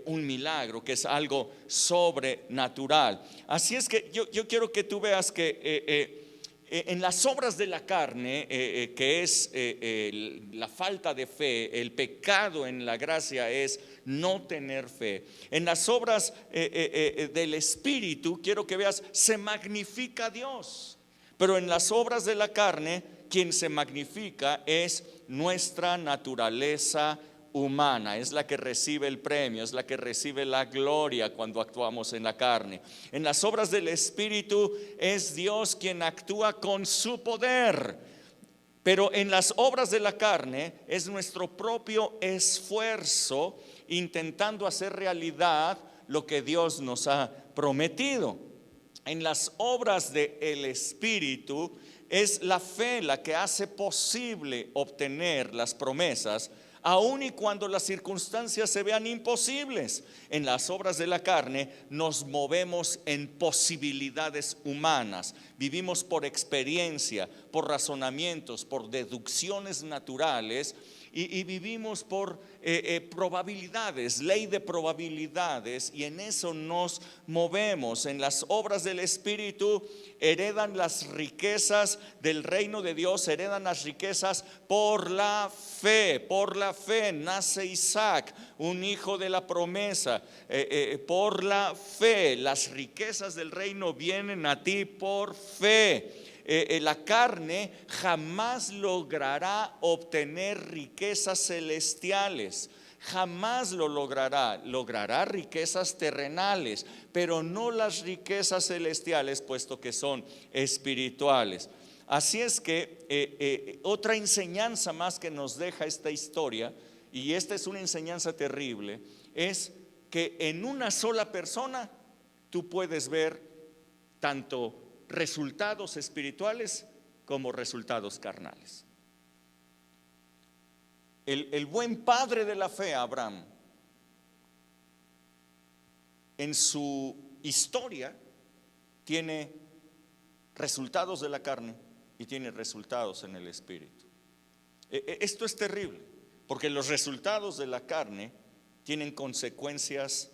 un milagro, que es algo sobrenatural. Así es que yo quiero que tú veas que en las obras de la carne, que es la falta de fe, el pecado en la gracia es no tener fe. En las obras del Espíritu, quiero que veas, se magnifica a Dios. Pero en las obras de la carne, quien se magnifica es nuestra naturaleza humana, es la que recibe el premio, es la que recibe la gloria cuando actuamos en la carne. En las obras del Espíritu es Dios quien actúa con su poder, pero en las obras de la carne es nuestro propio esfuerzo intentando hacer realidad lo que Dios nos ha prometido. En las obras del Espíritu es la fe la que hace posible obtener las promesas, aun y cuando las circunstancias se vean imposibles. En las obras de la carne nos movemos en posibilidades humanas, vivimos por experiencia, por razonamientos, por deducciones naturales, y vivimos por probabilidades, ley de probabilidades, y en eso nos movemos. En las obras del Espíritu heredan las riquezas del reino de Dios, heredan las riquezas por la fe, fe nace Isaac, un hijo de la promesa. Por la fe, las riquezas del reino vienen a ti por fe. La carne jamás logrará obtener riquezas celestiales. Jamás lo logrará riquezas terrenales, pero no las riquezas celestiales, puesto que son espirituales. Así es que otra enseñanza más que nos deja esta historia, y esta es una enseñanza terrible, es que en una sola persona tú puedes ver tanto resultados espirituales como resultados carnales. El buen padre de la fe, Abraham, en su historia tiene resultados de la carne y tiene resultados en el espíritu. Esto es terrible, porque los resultados de la carne tienen consecuencias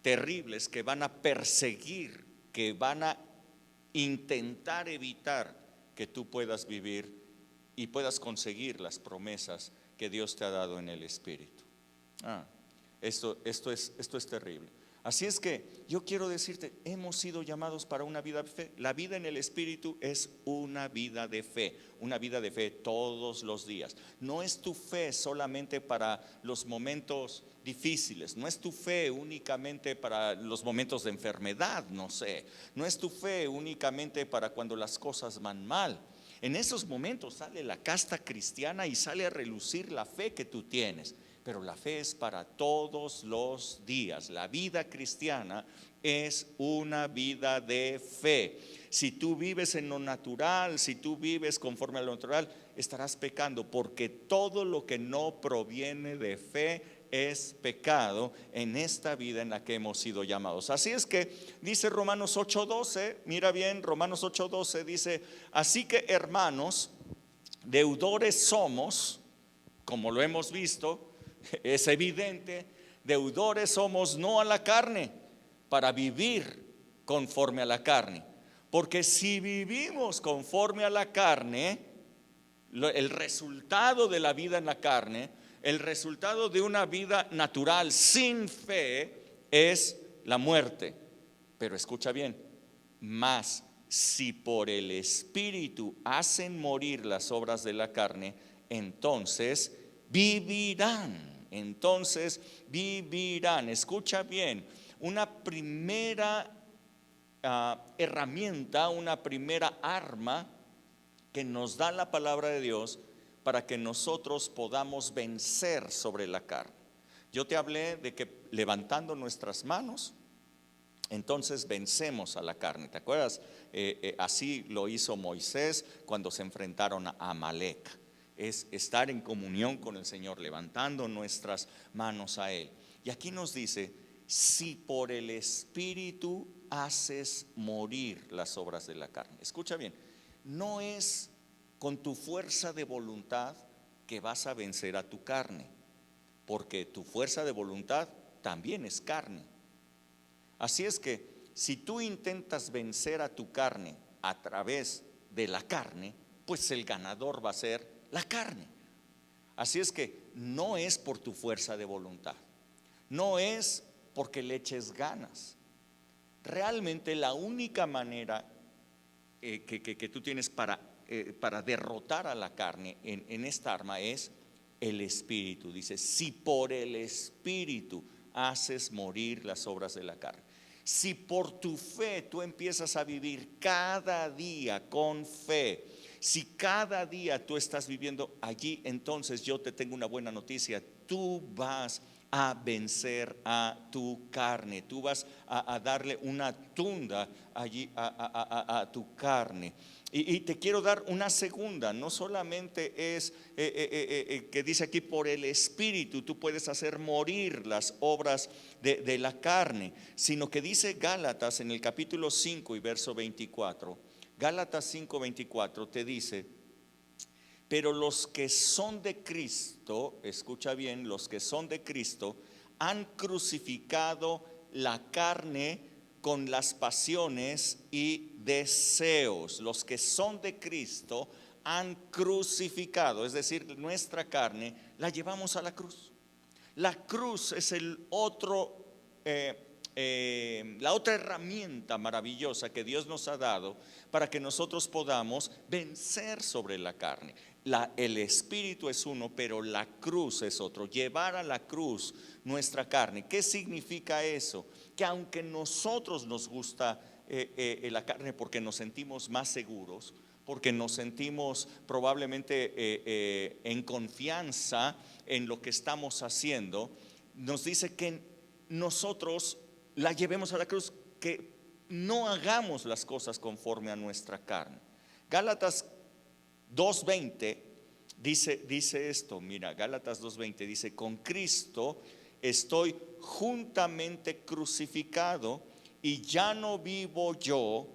terribles que van a perseguir, que van a intentar evitar que tú puedas vivir y puedas conseguir las promesas que Dios te ha dado en el espíritu. Esto es terrible. Así es que yo quiero decirte, hemos sido llamados para una vida de fe. La vida en el espíritu es una vida de fe todos los días. No es tu fe solamente para los momentos difíciles, no es tu fe únicamente para los momentos de enfermedad, no es tu fe únicamente para cuando las cosas van mal. En esos momentos sale la casta cristiana y sale a relucir la fe que tú tienes. Pero la fe es para todos los días. La vida cristiana es una vida de fe. Si tú vives en lo natural, si tú vives conforme a lo natural, estarás pecando, porque todo lo que no proviene de fe es pecado en esta vida en la que hemos sido llamados. Así es que dice Romanos 8:12, mira bien, Romanos 8:12 dice: así que, hermanos, deudores somos, como lo hemos visto. Es evidente, deudores somos no a la carne, para vivir conforme a la carne. Porque si vivimos conforme a la carne, el resultado de la vida en la carne, el resultado de una vida natural sin fe es la muerte. Pero escucha bien, mas si por el Espíritu hacen morir las obras de la carne, entonces vivirán. Escucha bien, una primera herramienta, una primera arma que nos da la palabra de Dios para que nosotros podamos vencer sobre la carne. Yo te hablé de que levantando nuestras manos, entonces vencemos a la carne. ¿Te acuerdas? Así lo hizo Moisés cuando se enfrentaron a Amalek. Es estar en comunión con el Señor, levantando nuestras manos a Él. Y aquí nos dice: si por el Espíritu haces morir las obras de la carne. Escucha bien, no es con tu fuerza de voluntad que vas a vencer a tu carne, porque tu fuerza de voluntad también es carne. Así es que si tú intentas vencer a tu carne a través de la carne, pues el ganador va a ser la carne. Así es que no es por tu fuerza de voluntad, no es porque le eches ganas. Realmente la única manera que tú tienes para derrotar a la carne en esta arma es el Espíritu. Dice: si por el Espíritu haces morir las obras de la carne. Si por tu fe tú empiezas a vivir cada día con fe, si cada día tú estás viviendo allí, entonces yo te tengo una buena noticia: tú vas a vencer a tu carne, tú vas a darle una tunda allí a tu carne. Y te quiero dar una segunda. No solamente es que dice aquí por el Espíritu tú puedes hacer morir las obras de la carne, sino que dice Gálatas en el capítulo 5 y verso 24. Gálatas 5:24 te dice: pero los que son de Cristo, escucha bien, los que son de Cristo han crucificado la carne con las pasiones y deseos. Los que son de Cristo han crucificado, es decir, nuestra carne, la llevamos a la cruz. La cruz es la otra herramienta maravillosa que Dios nos ha dado para que nosotros podamos vencer sobre la carne. El espíritu es uno, pero la cruz es otro. Llevar a la cruz nuestra carne. ¿Qué significa eso? Que aunque nosotros nos gusta la carne porque nos sentimos más seguros, porque nos sentimos probablemente en confianza en lo que estamos haciendo, nos dice que nosotros la llevemos a la cruz, que no hagamos las cosas conforme a nuestra carne. Gálatas 2:20 dice esto, mira, Gálatas 2:20 dice: con Cristo estoy juntamente crucificado, y ya no vivo yo,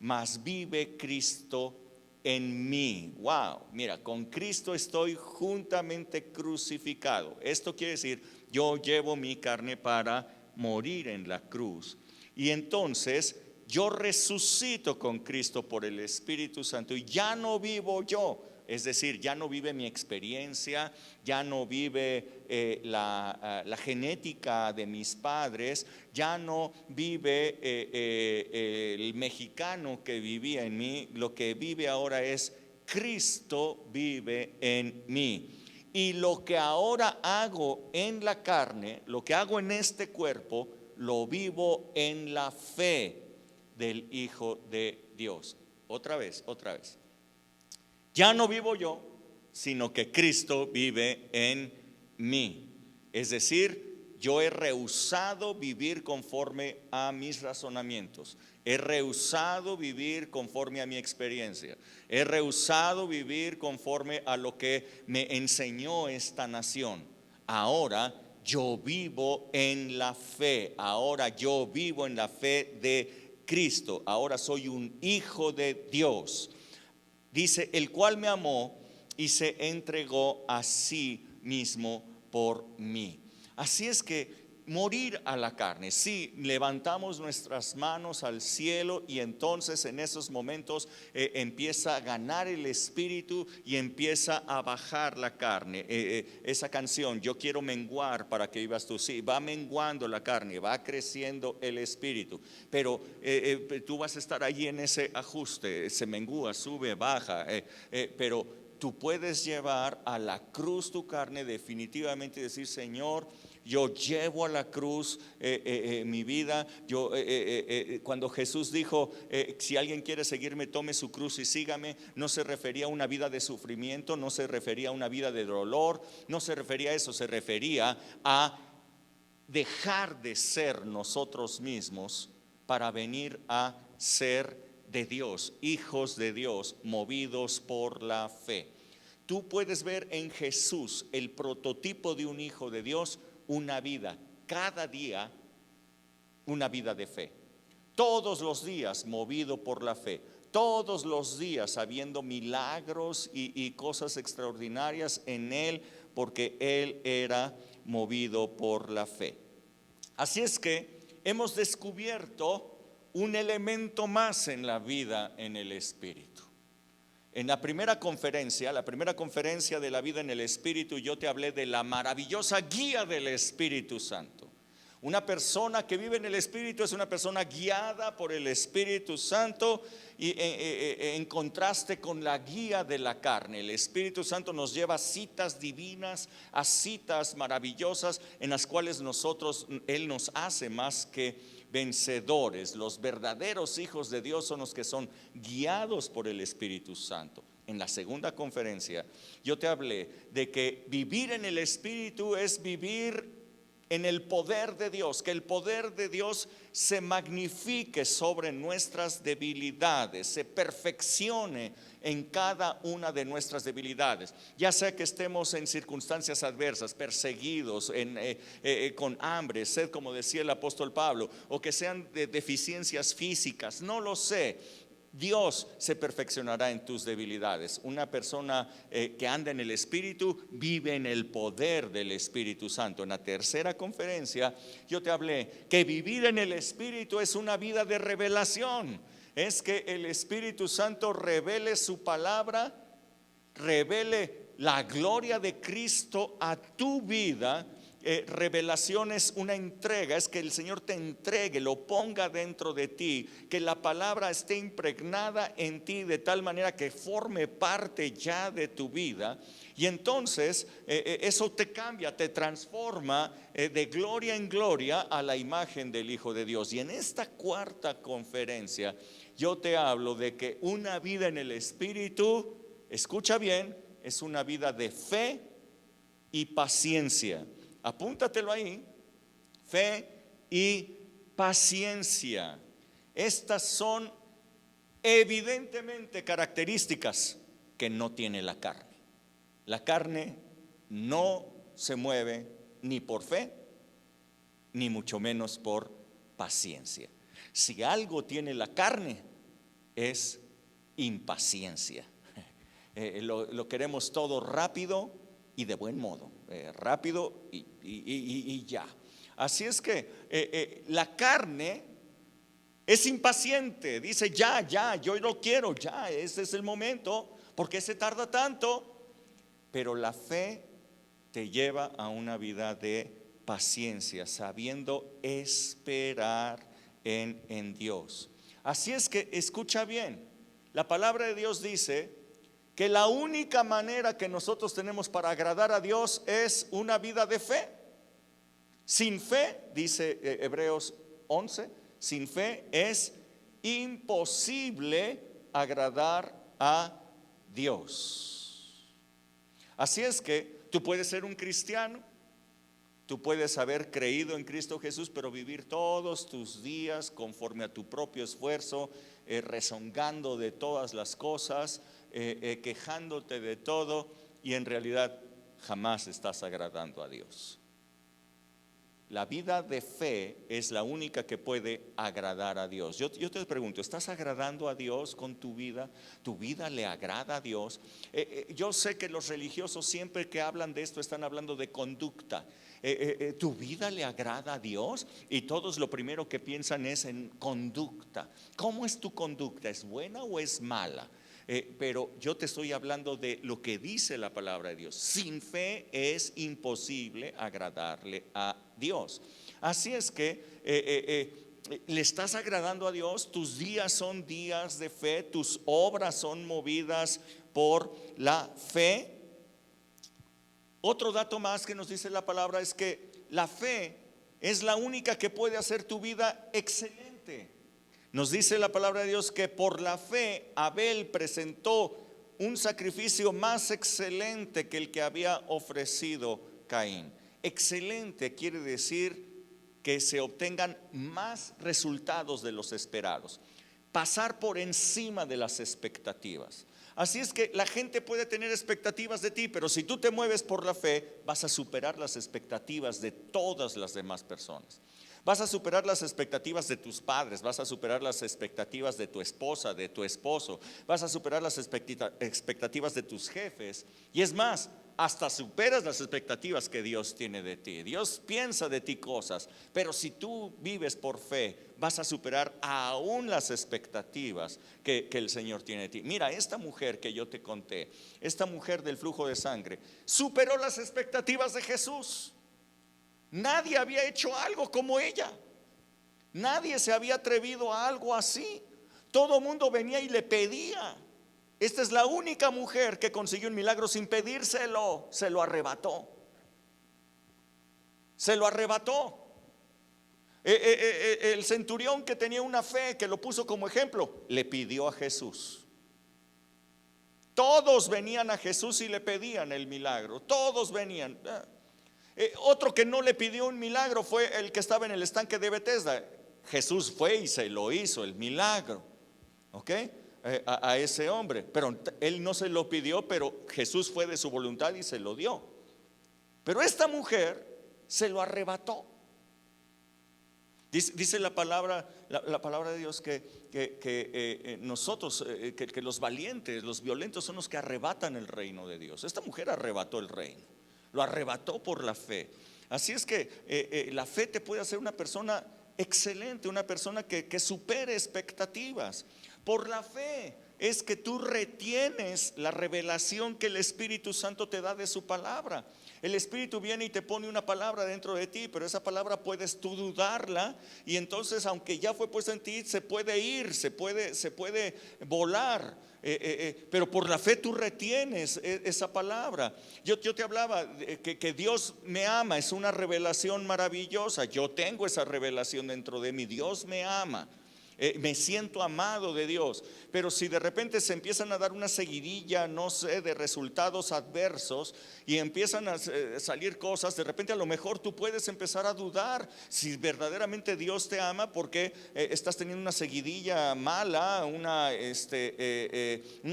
mas vive Cristo en mí. Wow, mira, con Cristo estoy juntamente crucificado. Esto quiere decir, yo llevo mi carne para morir en la cruz, y entonces yo resucito con Cristo por el Espíritu Santo, y ya no vivo yo. Es decir, ya no vive mi experiencia, ya no vive la genética de mis padres, ya no vive el mexicano que vivía en mí. Lo que vive ahora es Cristo vive en mí. Y lo que ahora hago en la carne, lo que hago en este cuerpo, lo vivo en la fe del Hijo de Dios. Otra vez. Ya no vivo yo, sino que Cristo vive en mí. Es decir, yo he rehusado vivir conforme a mis razonamientos. He rehusado vivir conforme a mi experiencia. He rehusado vivir conforme a lo que me enseñó esta nación. Ahora yo vivo en la fe. Ahora yo vivo en la fe de Cristo. Ahora soy un hijo de Dios. Dice, el cual me amó y se entregó a sí mismo por mí. Así es que morir a la carne, sí, levantamos nuestras manos al cielo, y entonces en esos momentos empieza a ganar el espíritu y empieza a bajar la carne. Esa canción, yo quiero menguar para que vivas tú, sí, va menguando la carne, va creciendo el espíritu, pero tú vas a estar allí en ese ajuste, se mengúa, sube, baja, pero tú puedes llevar a la cruz tu carne definitivamente y decir, Señor, yo llevo a la cruz mi vida. Cuando Jesús dijo, si alguien quiere seguirme, tome su cruz y sígame, no se refería a una vida de sufrimiento, no se refería a una vida de dolor, no se refería a eso, se refería a dejar de ser nosotros mismos para venir a ser de Dios, hijos de Dios, movidos por la fe. Tú puedes ver en Jesús el prototipo de un hijo de Dios, una vida, cada día, una vida de fe. Todos los días movido por la fe. Todos los días habiendo milagros y cosas extraordinarias en él, porque él era movido por la fe. Así es que hemos descubierto un elemento más en la vida en el Espíritu. En la primera conferencia de la vida en el Espíritu, yo te hablé de la maravillosa guía del Espíritu Santo. Una persona que vive en el Espíritu es una persona guiada por el Espíritu Santo, y en contraste con la guía de la carne. El Espíritu Santo nos lleva a citas divinas, a citas maravillosas en las cuales Él nos hace más que vencedores. Los verdaderos hijos de Dios son los que son guiados por el Espíritu Santo. En la segunda conferencia yo te hablé de que vivir en el Espíritu es vivir en el poder de Dios, que el poder de Dios se magnifique sobre nuestras debilidades, se perfeccione en cada una de nuestras debilidades, ya sea que estemos en circunstancias adversas, perseguidos, con hambre, sed, como decía el apóstol Pablo, o que sean de deficiencias físicas, no lo sé. Dios se perfeccionará en tus debilidades. Una persona que anda en el Espíritu vive en el poder del Espíritu Santo. En la tercera conferencia yo te hablé que vivir en el Espíritu es una vida de revelación. Es que el Espíritu Santo revele su palabra revele la gloria de Cristo a tu vida. Revelación es una entrega, es que el Señor te entregue, lo ponga dentro de ti, que la palabra esté impregnada en ti de tal manera que forme parte ya de tu vida. Y entonces eso te cambia, te transforma de gloria en gloria a la imagen del Hijo de Dios. Y en esta cuarta conferencia yo te hablo de que una vida en el Espíritu, escucha bien, es una vida de fe y paciencia. Apúntatelo ahí: fe y paciencia. Estas son evidentemente características que no tiene la carne. La carne no se mueve ni por fe, ni mucho menos por paciencia. Si algo tiene la carne, es impaciencia. Lo queremos todo rápido y de buen modo, rápido y ya. Así es que la carne es impaciente, dice ya, yo lo quiero, ya, este es el momento. ¿Por qué se tarda tanto? Pero la fe te lleva a una vida de paciencia, sabiendo esperar en Dios. Así es que escucha bien, la palabra de Dios dice que la única manera que nosotros tenemos para agradar a Dios es una vida de fe. Sin fe, dice Hebreos 11, sin fe es imposible agradar a Dios. Así es que tú puedes ser un cristiano, tú puedes haber creído en Cristo Jesús, pero vivir todos tus días conforme a tu propio esfuerzo, rezongando de todas las cosas, quejándote de todo, y en realidad jamás estás agradando a Dios. La vida de fe es la única que puede agradar a Dios. Yo te pregunto, ¿estás agradando a Dios con tu vida? ¿Tu vida le agrada a Dios? Yo sé que los religiosos siempre que hablan de esto están hablando de conducta. ¿Tu vida le agrada a Dios? Y todos lo primero que piensan es en conducta. ¿Cómo es tu conducta? ¿Es buena o es mala? Pero yo te estoy hablando de lo que dice la palabra de Dios. Sin fe es imposible agradarle a Dios. Así es que le estás agradando a Dios. Tus días son días de fe, tus obras son movidas por la fe. Otro dato más que nos dice la palabra es que la fe es la única que puede hacer tu vida excelente. Nos dice la palabra de Dios que por la fe Abel presentó un sacrificio más excelente que el que había ofrecido Caín. Excelente quiere decir que se obtengan más resultados de los esperados, pasar por encima de las expectativas. Así es que la gente puede tener expectativas de ti, pero si tú te mueves por la fe, vas a superar las expectativas de todas las demás personas. Vas a superar las expectativas de tus padres, vas a superar las expectativas de tu esposa, de tu esposo, vas a superar las expectativas de tus jefes, y es más, hasta superas las expectativas que Dios tiene de ti. Dios piensa de ti cosas, pero si tú vives por fe, vas a superar aún las expectativas que el Señor tiene de ti. Mira, esta mujer que yo te conté, esta mujer del flujo de sangre, superó las expectativas de Jesús. Nadie había hecho algo como ella. Nadie se había atrevido a algo así. Todo el mundo venía y le pedía. Esta es la única mujer que consiguió un milagro sin pedírselo. Se lo arrebató. Se lo arrebató. El centurión que tenía una fe, que lo puso como ejemplo, le pidió a Jesús. Todos venían a Jesús y le pedían el milagro. Todos venían. Otro que no le pidió un milagro fue el que estaba en el estanque de Betesda. Jesús fue y se lo hizo el milagro, ¿ok? A ese hombre, pero él no se lo pidió, pero Jesús fue de su voluntad y se lo dio. Pero esta mujer se lo arrebató. Dice la palabra de Dios que nosotros, que los valientes, los violentos son los que arrebatan el reino de Dios. Esta mujer arrebató el reino, lo arrebató por la fe. Así es que la fe te puede hacer una persona excelente, una persona que supere expectativas. Por la fe es que tú retienes la revelación que el Espíritu Santo te da de su palabra. El Espíritu viene y te pone una palabra dentro de ti, pero esa palabra puedes tú dudarla, y entonces aunque ya fue puesta en ti, se puede ir, se puede volar. Pero por la fe tú retienes esa palabra. Yo te hablaba que Dios me ama, es una revelación maravillosa. Yo tengo esa revelación dentro de mí. Dios me ama. Me siento amado de Dios. Pero si de repente se empiezan a dar una seguidilla, no sé, de resultados adversos, y empiezan a salir cosas, de repente a lo mejor tú puedes empezar a dudar si verdaderamente Dios te ama, porque estás teniendo una seguidilla mala, una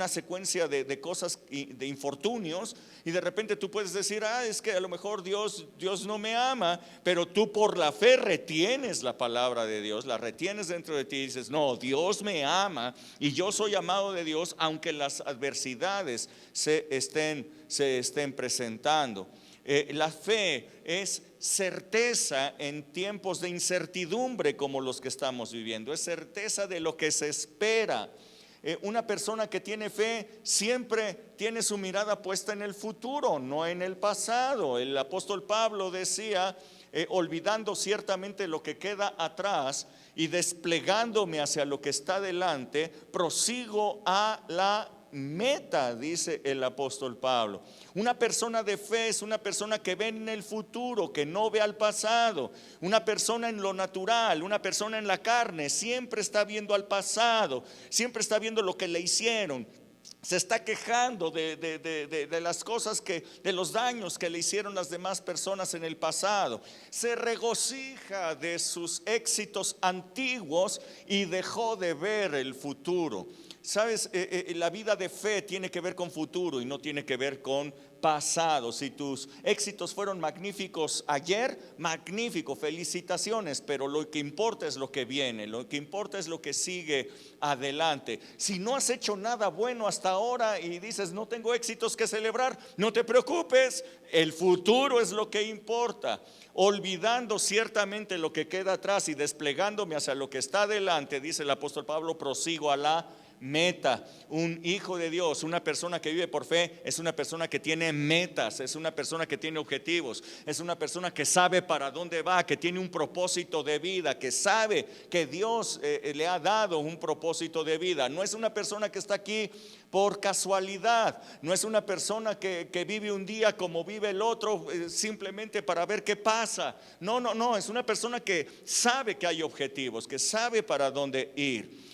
secuencia de cosas, de infortunios, y de repente tú puedes decir, es que a lo mejor Dios no me ama. Pero tú por la fe retienes la palabra de Dios, la retienes dentro de ti y dices, no, Dios me ama y yo soy amado de Dios, aunque las adversidades se estén presentando. La fe es certeza en tiempos de incertidumbre como los que estamos viviendo, es certeza de lo que se espera. Una persona que tiene fe siempre tiene su mirada puesta en el futuro, no en el pasado. El apóstol Pablo decía, olvidando ciertamente lo que queda atrás y desplegándome hacia lo que está delante, prosigo a la meta, dice el apóstol Pablo. Una persona de fe es una persona que ve en el futuro, que no ve al pasado. Una persona en lo natural, una persona en la carne, siempre está viendo al pasado, siempre está viendo lo que le hicieron. Se está quejando de las cosas de los daños que le hicieron las demás personas en el pasado. Se regocija de sus éxitos antiguos y dejó de ver el futuro. Sabes, la vida de fe tiene que ver con futuro y no tiene que ver con pasado. Si tus éxitos fueron magníficos ayer, magnífico, felicitaciones, pero lo que importa es lo que viene, lo que importa es lo que sigue adelante. Si no has hecho nada bueno hasta ahora y dices no tengo éxitos que celebrar, no te preocupes, el futuro es lo que importa. Olvidando ciertamente lo que queda atrás y desplegándome hacia lo que está adelante, dice el apóstol Pablo, prosigo a la meta. Un hijo de Dios, una persona que vive por fe, es una persona que tiene metas, es una persona que tiene objetivos, es una persona que sabe para dónde va, que tiene un propósito de vida, que sabe que Dios le ha dado un propósito de vida. No es una persona que está aquí por casualidad, no es una persona que vive un día como vive el otro, simplemente para ver qué pasa. No, es una persona que sabe que hay objetivos, que sabe para dónde ir.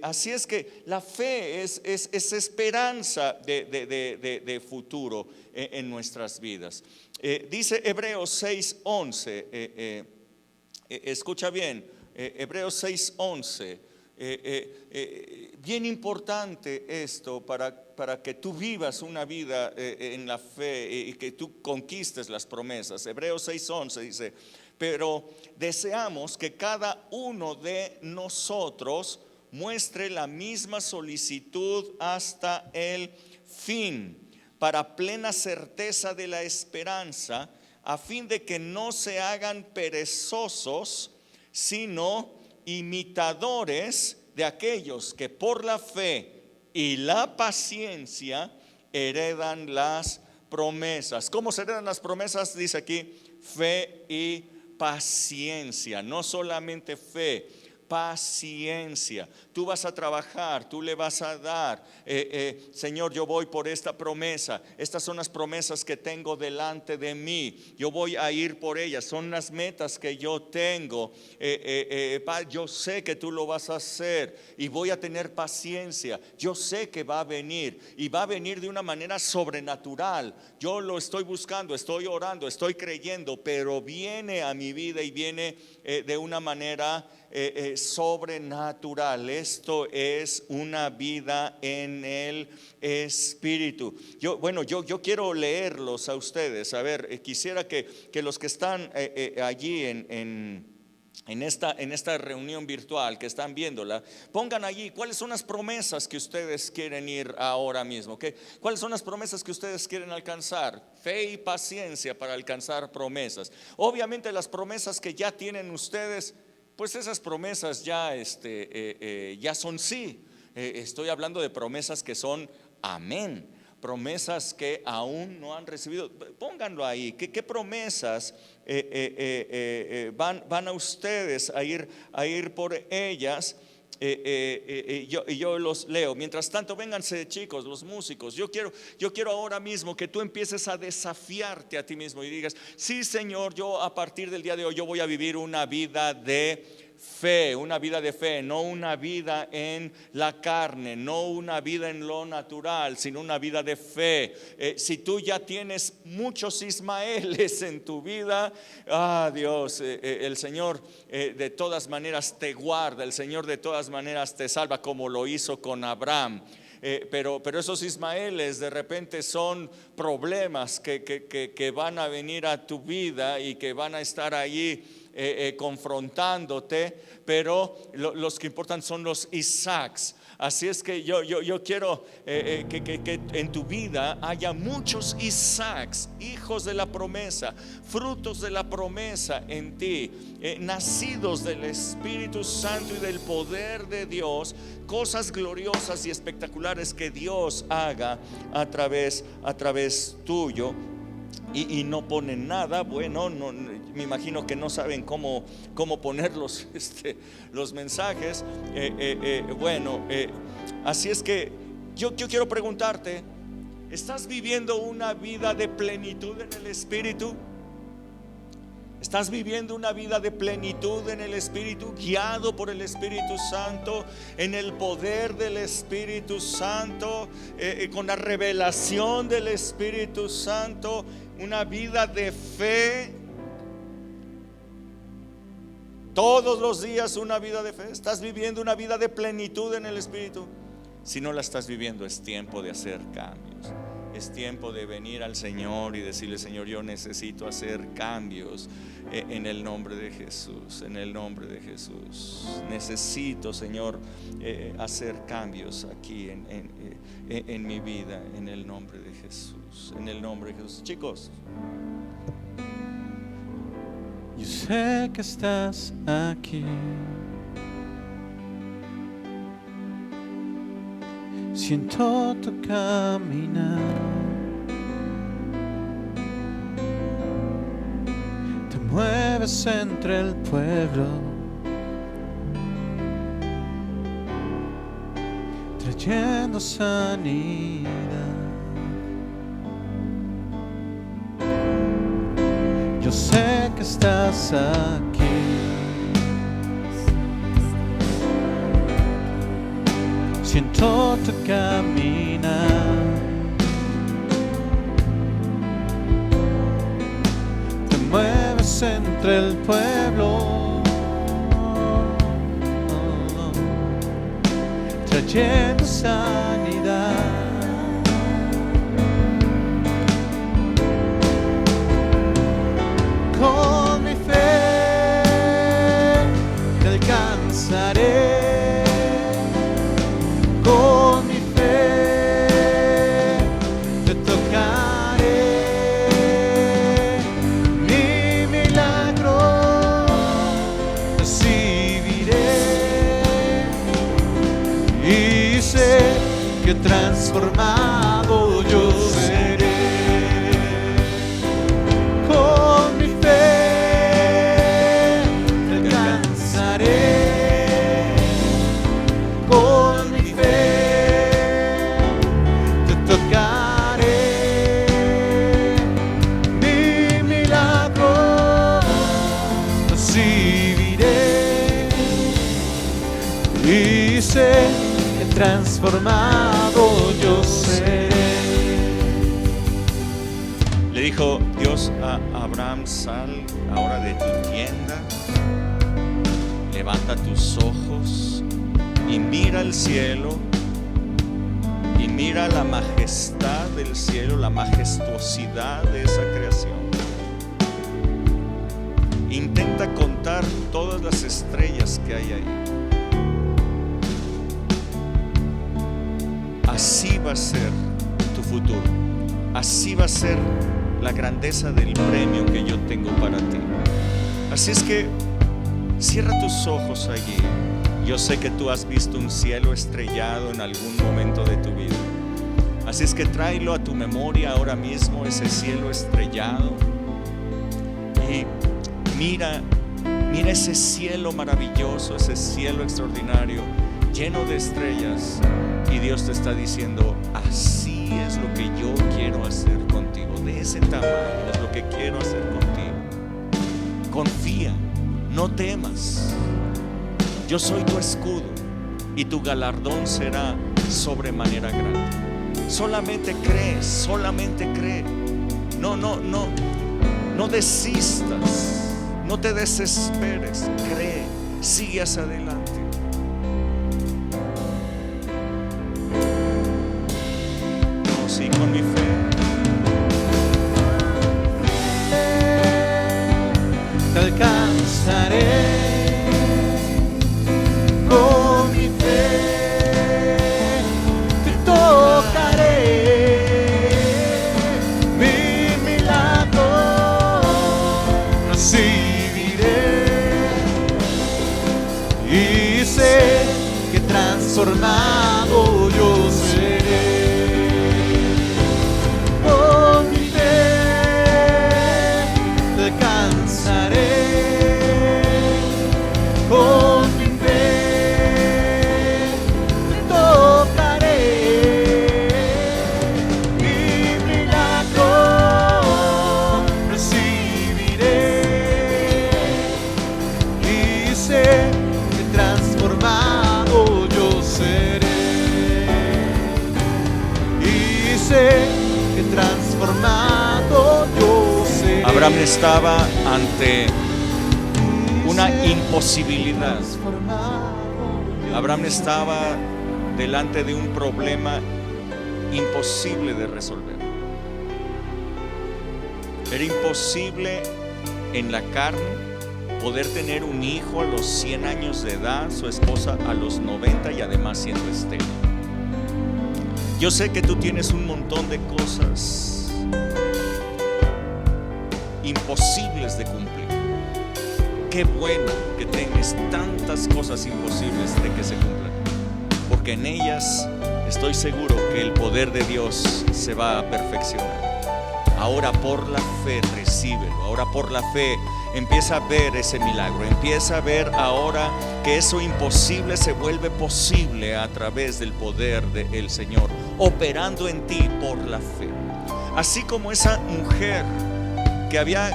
Así es que la fe es esperanza de futuro en nuestras vidas. Dice Hebreos 6:11, escucha bien, Hebreos 6:11, bien importante esto para que tú vivas una vida en la fe y que tú conquistes las promesas. Hebreos 6:11 dice, pero deseamos que cada uno de nosotros muestre la misma solicitud hasta el fin, para plena certeza de la esperanza, a fin de que no se hagan perezosos, sino imitadores de aquellos que por la fe y la paciencia heredan las promesas. ¿Cómo se heredan las promesas? Dice aquí, fe y paciencia. No solamente fe, paciencia. Tú vas a trabajar, tú le vas a dar, Señor, yo voy por esta promesa, estas son las promesas que tengo delante de mí, yo voy a ir por ellas, son las metas que yo tengo, yo sé que tú lo vas a hacer y voy a tener paciencia, yo sé que va a venir y va a venir de una manera sobrenatural. Yo lo estoy buscando, estoy orando, estoy creyendo, pero viene a mi vida y viene de una manera sobrenatural. Esto es una vida en el Espíritu. Yo quiero leerlos a ustedes. A ver, quisiera que los que están allí en esta reunión virtual, que están viéndola, pongan allí cuáles son las promesas que ustedes quieren ir ahora mismo, ¿okay? ¿Cuáles son las promesas que ustedes quieren alcanzar? Fe y paciencia para alcanzar promesas. Obviamente las promesas que ya tienen ustedes, pues esas promesas ya son sí. Estoy hablando de promesas que son amén. Promesas que aún no han recibido. Pónganlo ahí. ¿Qué promesas van a ustedes a ir por ellas? Yo los leo. Mientras tanto, vénganse, chicos, los músicos. Yo quiero ahora mismo que tú empieces a desafiarte a ti mismo y digas: sí, Señor, yo a partir del día de hoy yo voy a vivir una vida de fe, no una vida en la carne, no una vida en lo natural, sino una vida de fe. Si tú ya tienes muchos Ismaeles en tu vida, Dios, el Señor de todas maneras te guarda, el Señor de todas maneras te salva, como lo hizo con Abraham. Pero esos Ismaeles de repente son problemas que van a venir a tu vida y que van a estar allí confrontándote, pero los que importan son los Isaacs. Así es que yo quiero que en tu vida haya muchos Isaacs, hijos de la promesa, frutos de la promesa en ti, nacidos del Espíritu Santo y del poder de Dios, cosas gloriosas y espectaculares que Dios haga a través tuyo. Y no ponen nada, bueno, no, me imagino que no saben cómo poner los mensajes. Así es que yo quiero preguntarte: ¿estás viviendo una vida de plenitud en el Espíritu? ¿Estás viviendo una vida de plenitud en el Espíritu, guiado por el Espíritu Santo, en el poder del Espíritu Santo, con la revelación del Espíritu Santo? Una vida de fe todos los días, una vida de fe. ¿Estás viviendo una vida de plenitud en el Espíritu? Si no la estás viviendo, es tiempo de hacer cambios. Es tiempo de venir al Señor y decirle: Señor, yo necesito hacer cambios en el nombre de Jesús. En el nombre de Jesús necesito, Señor, hacer cambios aquí en mi vida, en el nombre de Jesús. En el nombre de Jesús. Chicos, yo sé que estás aquí. Siento tu caminar, te mueves entre el pueblo, trayendo sanidad. Yo sé que estás aquí. Siento tu caminar, te mueves entre el pueblo, trayendo sanidad. Con mi fe te alcanzaré. Con mi fe te tocaré, mi milagro recibiré y sé que transformado yo seré. Con mi fe te alcanzaré. Con mi fe te tocaré, mi milagro recibiré y sé que transformado yo seré. le dijo Dios a Abraham: sal ahora de tu tienda, levanta tus ojos y mira el cielo, y mira la majestad del cielo, la majestuosidad de esa creación. Intenta contar todas las estrellas que hay ahí. Así va a ser tu futuro. Así va a ser la grandeza del premio que yo tengo para ti. Así es que cierra tus ojos allí Yo sé que tú has visto un cielo estrellado en algún momento de tu vida. Así es que tráelo a tu memoria ahora mismo, ese cielo estrellado. Y mira ese cielo maravilloso, ese cielo extraordinario, lleno de estrellas. Y Dios te está diciendo: así es lo que yo quiero hacer contigo. De ese tamaño es lo que quiero hacer contigo. Confía, no temas. Yo soy tu escudo y tu galardón será sobremanera grande. Solamente crees, solamente cree. No desistas, no te desesperes, cree, sigue hacia adelante. No, sí, con mi fe. Te alcanzaré. Con mi fe te tocaré, mi milagro recibiré y sé que transformado yo seré. Con mi fe te alcanzaré. Con transformado yo seré. Abraham estaba ante una imposibilidad. Abraham estaba delante de un problema imposible de resolver. Era imposible en la carne poder tener un hijo a los 100 años de edad, su esposa a los 90 y además siendo estéril. Yo sé que tú tienes un montón de cosas imposibles de cumplir. Qué bueno que tengas tantas cosas imposibles de que se cumplan, porque en ellas estoy seguro que el poder de Dios se va a perfeccionar. Ahora por la fe recíbelo, ahora por la fe empieza a ver ese milagro, empieza a ver ahora que eso imposible se vuelve posible a través del poder del Señor, operando en ti por la fe. Así como esa mujer que había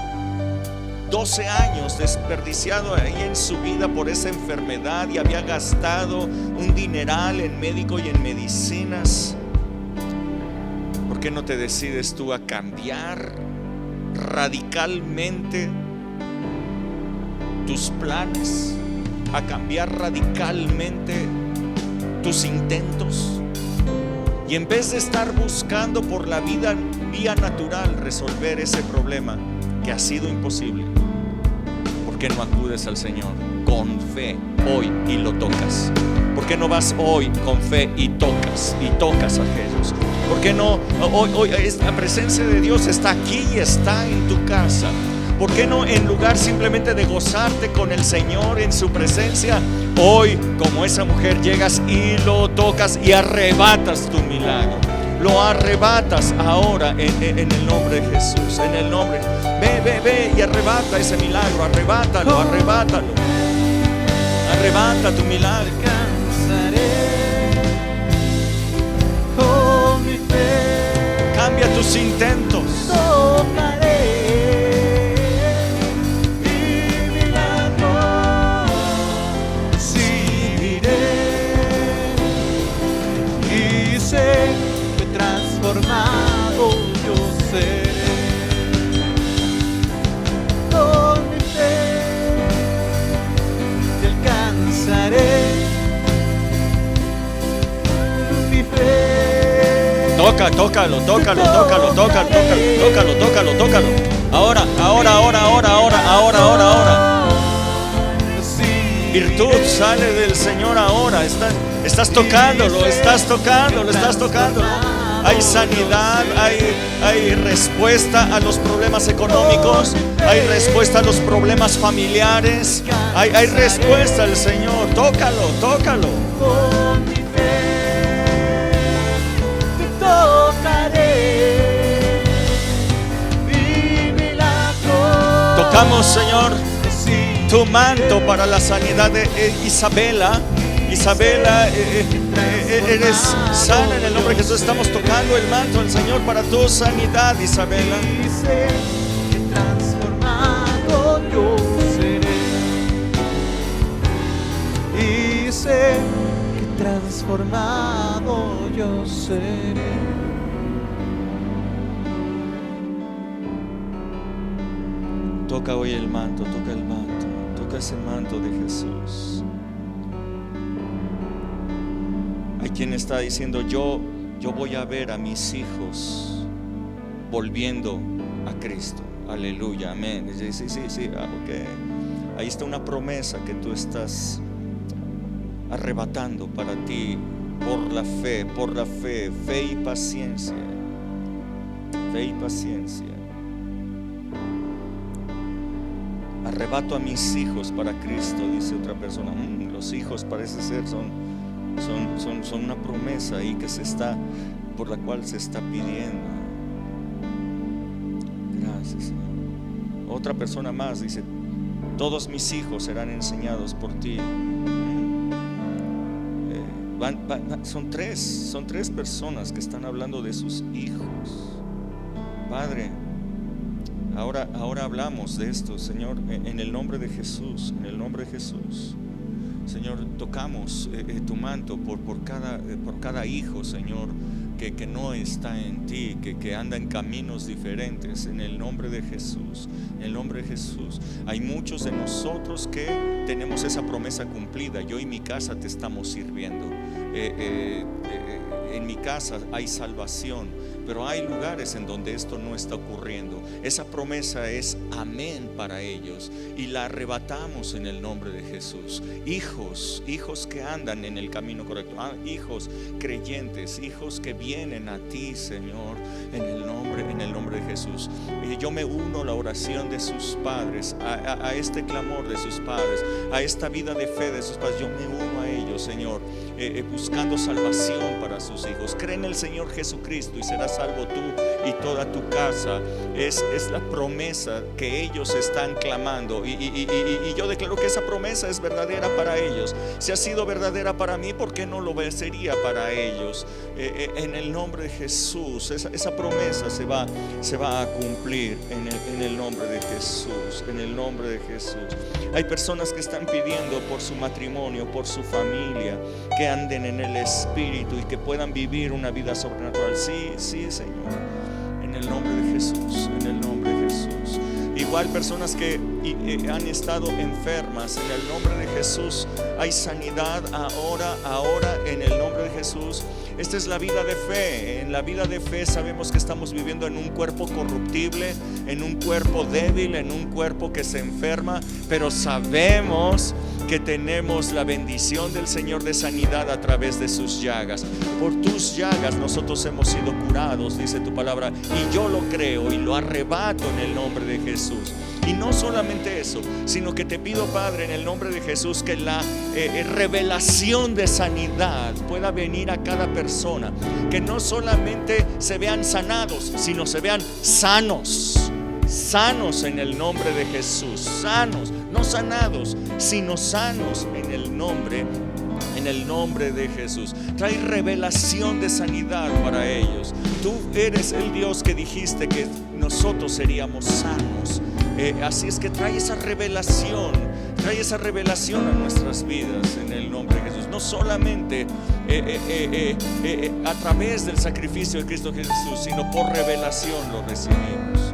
12 años desperdiciado ahí en su vida por esa enfermedad y había gastado un dineral en médico y en medicinas. ¿Por qué no te decides tú a cambiar radicalmente tus planes, a cambiar radicalmente tus intentos? Y en vez de estar buscando por la vía natural resolver ese problema que ha sido imposible, ¿por qué no acudes al Señor con fe hoy y lo tocas? ¿Por qué no vas hoy con fe y tocas a Jesús? ¿Por qué no hoy la presencia de Dios está aquí y está en tu casa? ¿Por qué no, en lugar simplemente de gozarte con el Señor en su presencia, hoy como esa mujer llegas y lo tocas y arrebatas tu milagro? Lo arrebatas ahora en el nombre de Jesús, en el nombre. Ve y arrebata ese milagro, arrebátalo. Arrebata tu milagro. Con mi fe Cambia tus intentos. tocaré mi milagro, recibiré y sé que transformado yo seré. Con mi fe te alcanzaré. Mi fe. Tócalo. Ahora. Virtud sale del Señor ahora. Estás tocándolo. hay sanidad, hay respuesta a los problemas económicos, hay respuesta a los problemas familiares, hay respuesta al Señor. Tócalo, tócalo. Con mi fe te tocaré. Mi milagro. Tocamos, Señor, tu manto para la sanidad de Isabela. Isabela, eres sana en el nombre de Jesús. Estamos tocando el manto del Señor para tu sanidad, Isabela. Y sé que transformado yo seré. Y sé que transformado yo seré. Toca hoy el manto, toca el manto, toca ese manto de Jesús. Hay quien está diciendo, yo voy a ver a mis hijos volviendo a Cristo. Aleluya, amén. Sí, okay. Ahí está una promesa que tú estás arrebatando para ti por la fe, fe y paciencia. Fe y paciencia. Arrebato a mis hijos para Cristo, dice otra persona. Los hijos parece ser son una promesa ahí que por la cual se está pidiendo. Gracias, Señor. Otra persona más dice, todos mis hijos serán enseñados por ti. Son tres personas que están hablando de sus hijos. Padre, ahora hablamos de esto, Señor, en el nombre de Jesús, en el nombre de Jesús. Señor, tocamos tu manto por cada hijo, Señor, que no está en ti, que anda en caminos diferentes, en el nombre de Jesús, en el nombre de Jesús. Hay muchos de nosotros que tenemos esa promesa cumplida. Yo y mi casa te estamos sirviendo. En mi casa hay salvación, pero hay lugares en donde esto no está ocurriendo. Esa promesa es amén para ellos y la arrebatamos en el nombre de Jesús. Hijos que andan en el camino correcto, hijos creyentes, hijos que vienen a ti, Señor, en el nombre de Jesús. Y yo me uno a la oración de sus padres, a este clamor de sus padres, a esta vida de fe de sus padres. Yo me uno a ellos, Señor, buscando salvación para sus hijos. Cree en el Señor Jesucristo y serás salvo tú y toda tu casa. Es la promesa que ellos están clamando y yo declaro que esa promesa es verdadera para ellos. Si ha sido verdadera para mí, ¿por qué no lo sería para ellos? En el nombre de Jesús, esa promesa se va a cumplir en el nombre de Jesús, en el nombre de Jesús. Hay personas que están pidiendo por su matrimonio, por su familia, que anden en el Espíritu y que puedan vivir una vida sobrenatural. Sí, Señor, en el nombre de Jesús, en el nombre de Jesús. Igual personas que han estado enfermas, en el nombre de Jesús hay sanidad ahora en el nombre de Jesús. Esta es la vida de fe. En la vida de fe sabemos que estamos viviendo en un cuerpo corruptible, en un cuerpo débil, en un cuerpo que se enferma, pero sabemos que tenemos la bendición del Señor de sanidad a través de sus llagas. Por tus llagas nosotros hemos sido curados, dice tu palabra, y yo lo creo y lo arrebato en el nombre de Jesús. Y no solamente eso, sino que te pido, Padre, en el nombre de Jesús, que la revelación de sanidad pueda venir a cada persona, que no solamente se vean sanados, sino se vean sanos en el nombre de Jesús, sanos, no sanados, sino sanos en el nombre de Jesús. Trae revelación de sanidad para ellos. Tú eres el Dios que dijiste que nosotros seríamos sanos. Así es que trae esa revelación a nuestras vidas en el nombre de Jesús. No solamente a través del sacrificio de Cristo Jesús, sino por revelación lo recibimos.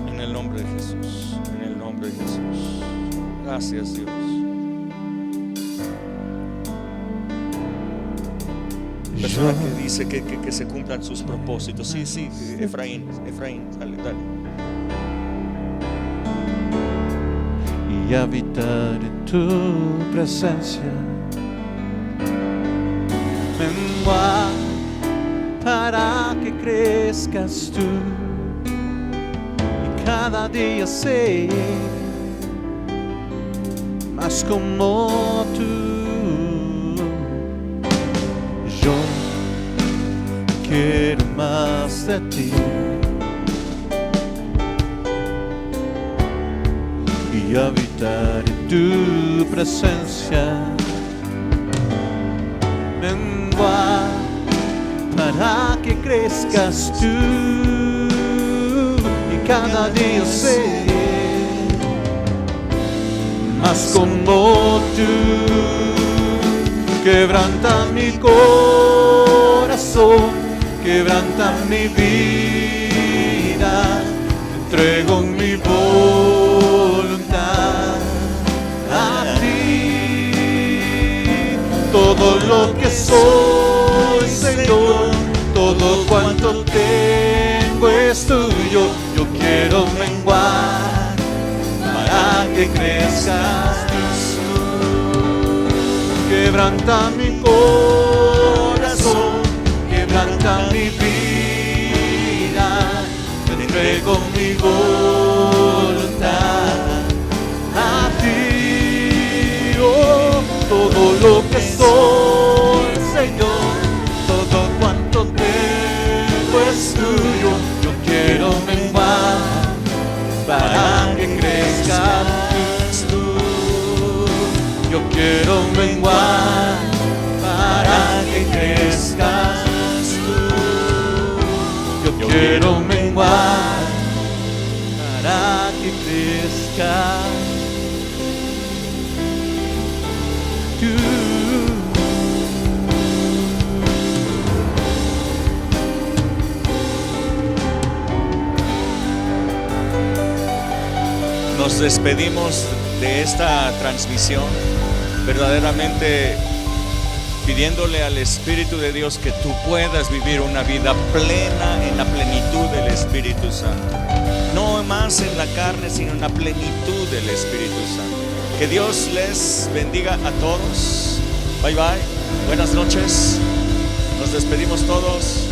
En el nombre de Jesús, en el nombre de Jesús. Gracias, Dios. Persona que dice que se cumplan sus propósitos. Sí, Efraín, dale. Y habitar en tu presencia, menguar para que crezcas tú y cada día ser más como tú. Yo quiero más de ti y habitar en tu presencia. Menguar para que crezcas tú y cada día ser más como tú. Quebranta mi corazón, quebranta mi vida, te entrego mi voluntad a ti. Todo lo que soy, Señor, todo cuanto tengo es tuyo. Yo quiero menguar para que crezcas tú. Quebranta mi corazón, quebranta mi vida, te entrego mi voluntad a ti. Oh, todo lo que soy, Señor, todo cuanto tengo es tuyo. Yo quiero menguar para que crezcas tú. Yo quiero menguar para que crezcas tú. Yo quiero menguar para que crezcas tú. Nos despedimos de esta transmisión verdaderamente pidiéndole al Espíritu de Dios que tú puedas vivir una vida plena en la plenitud del Espíritu Santo. No más en la carne, sino en la plenitud del Espíritu Santo. Que Dios les bendiga a todos. Bye bye. Buenas noches. Nos despedimos todos.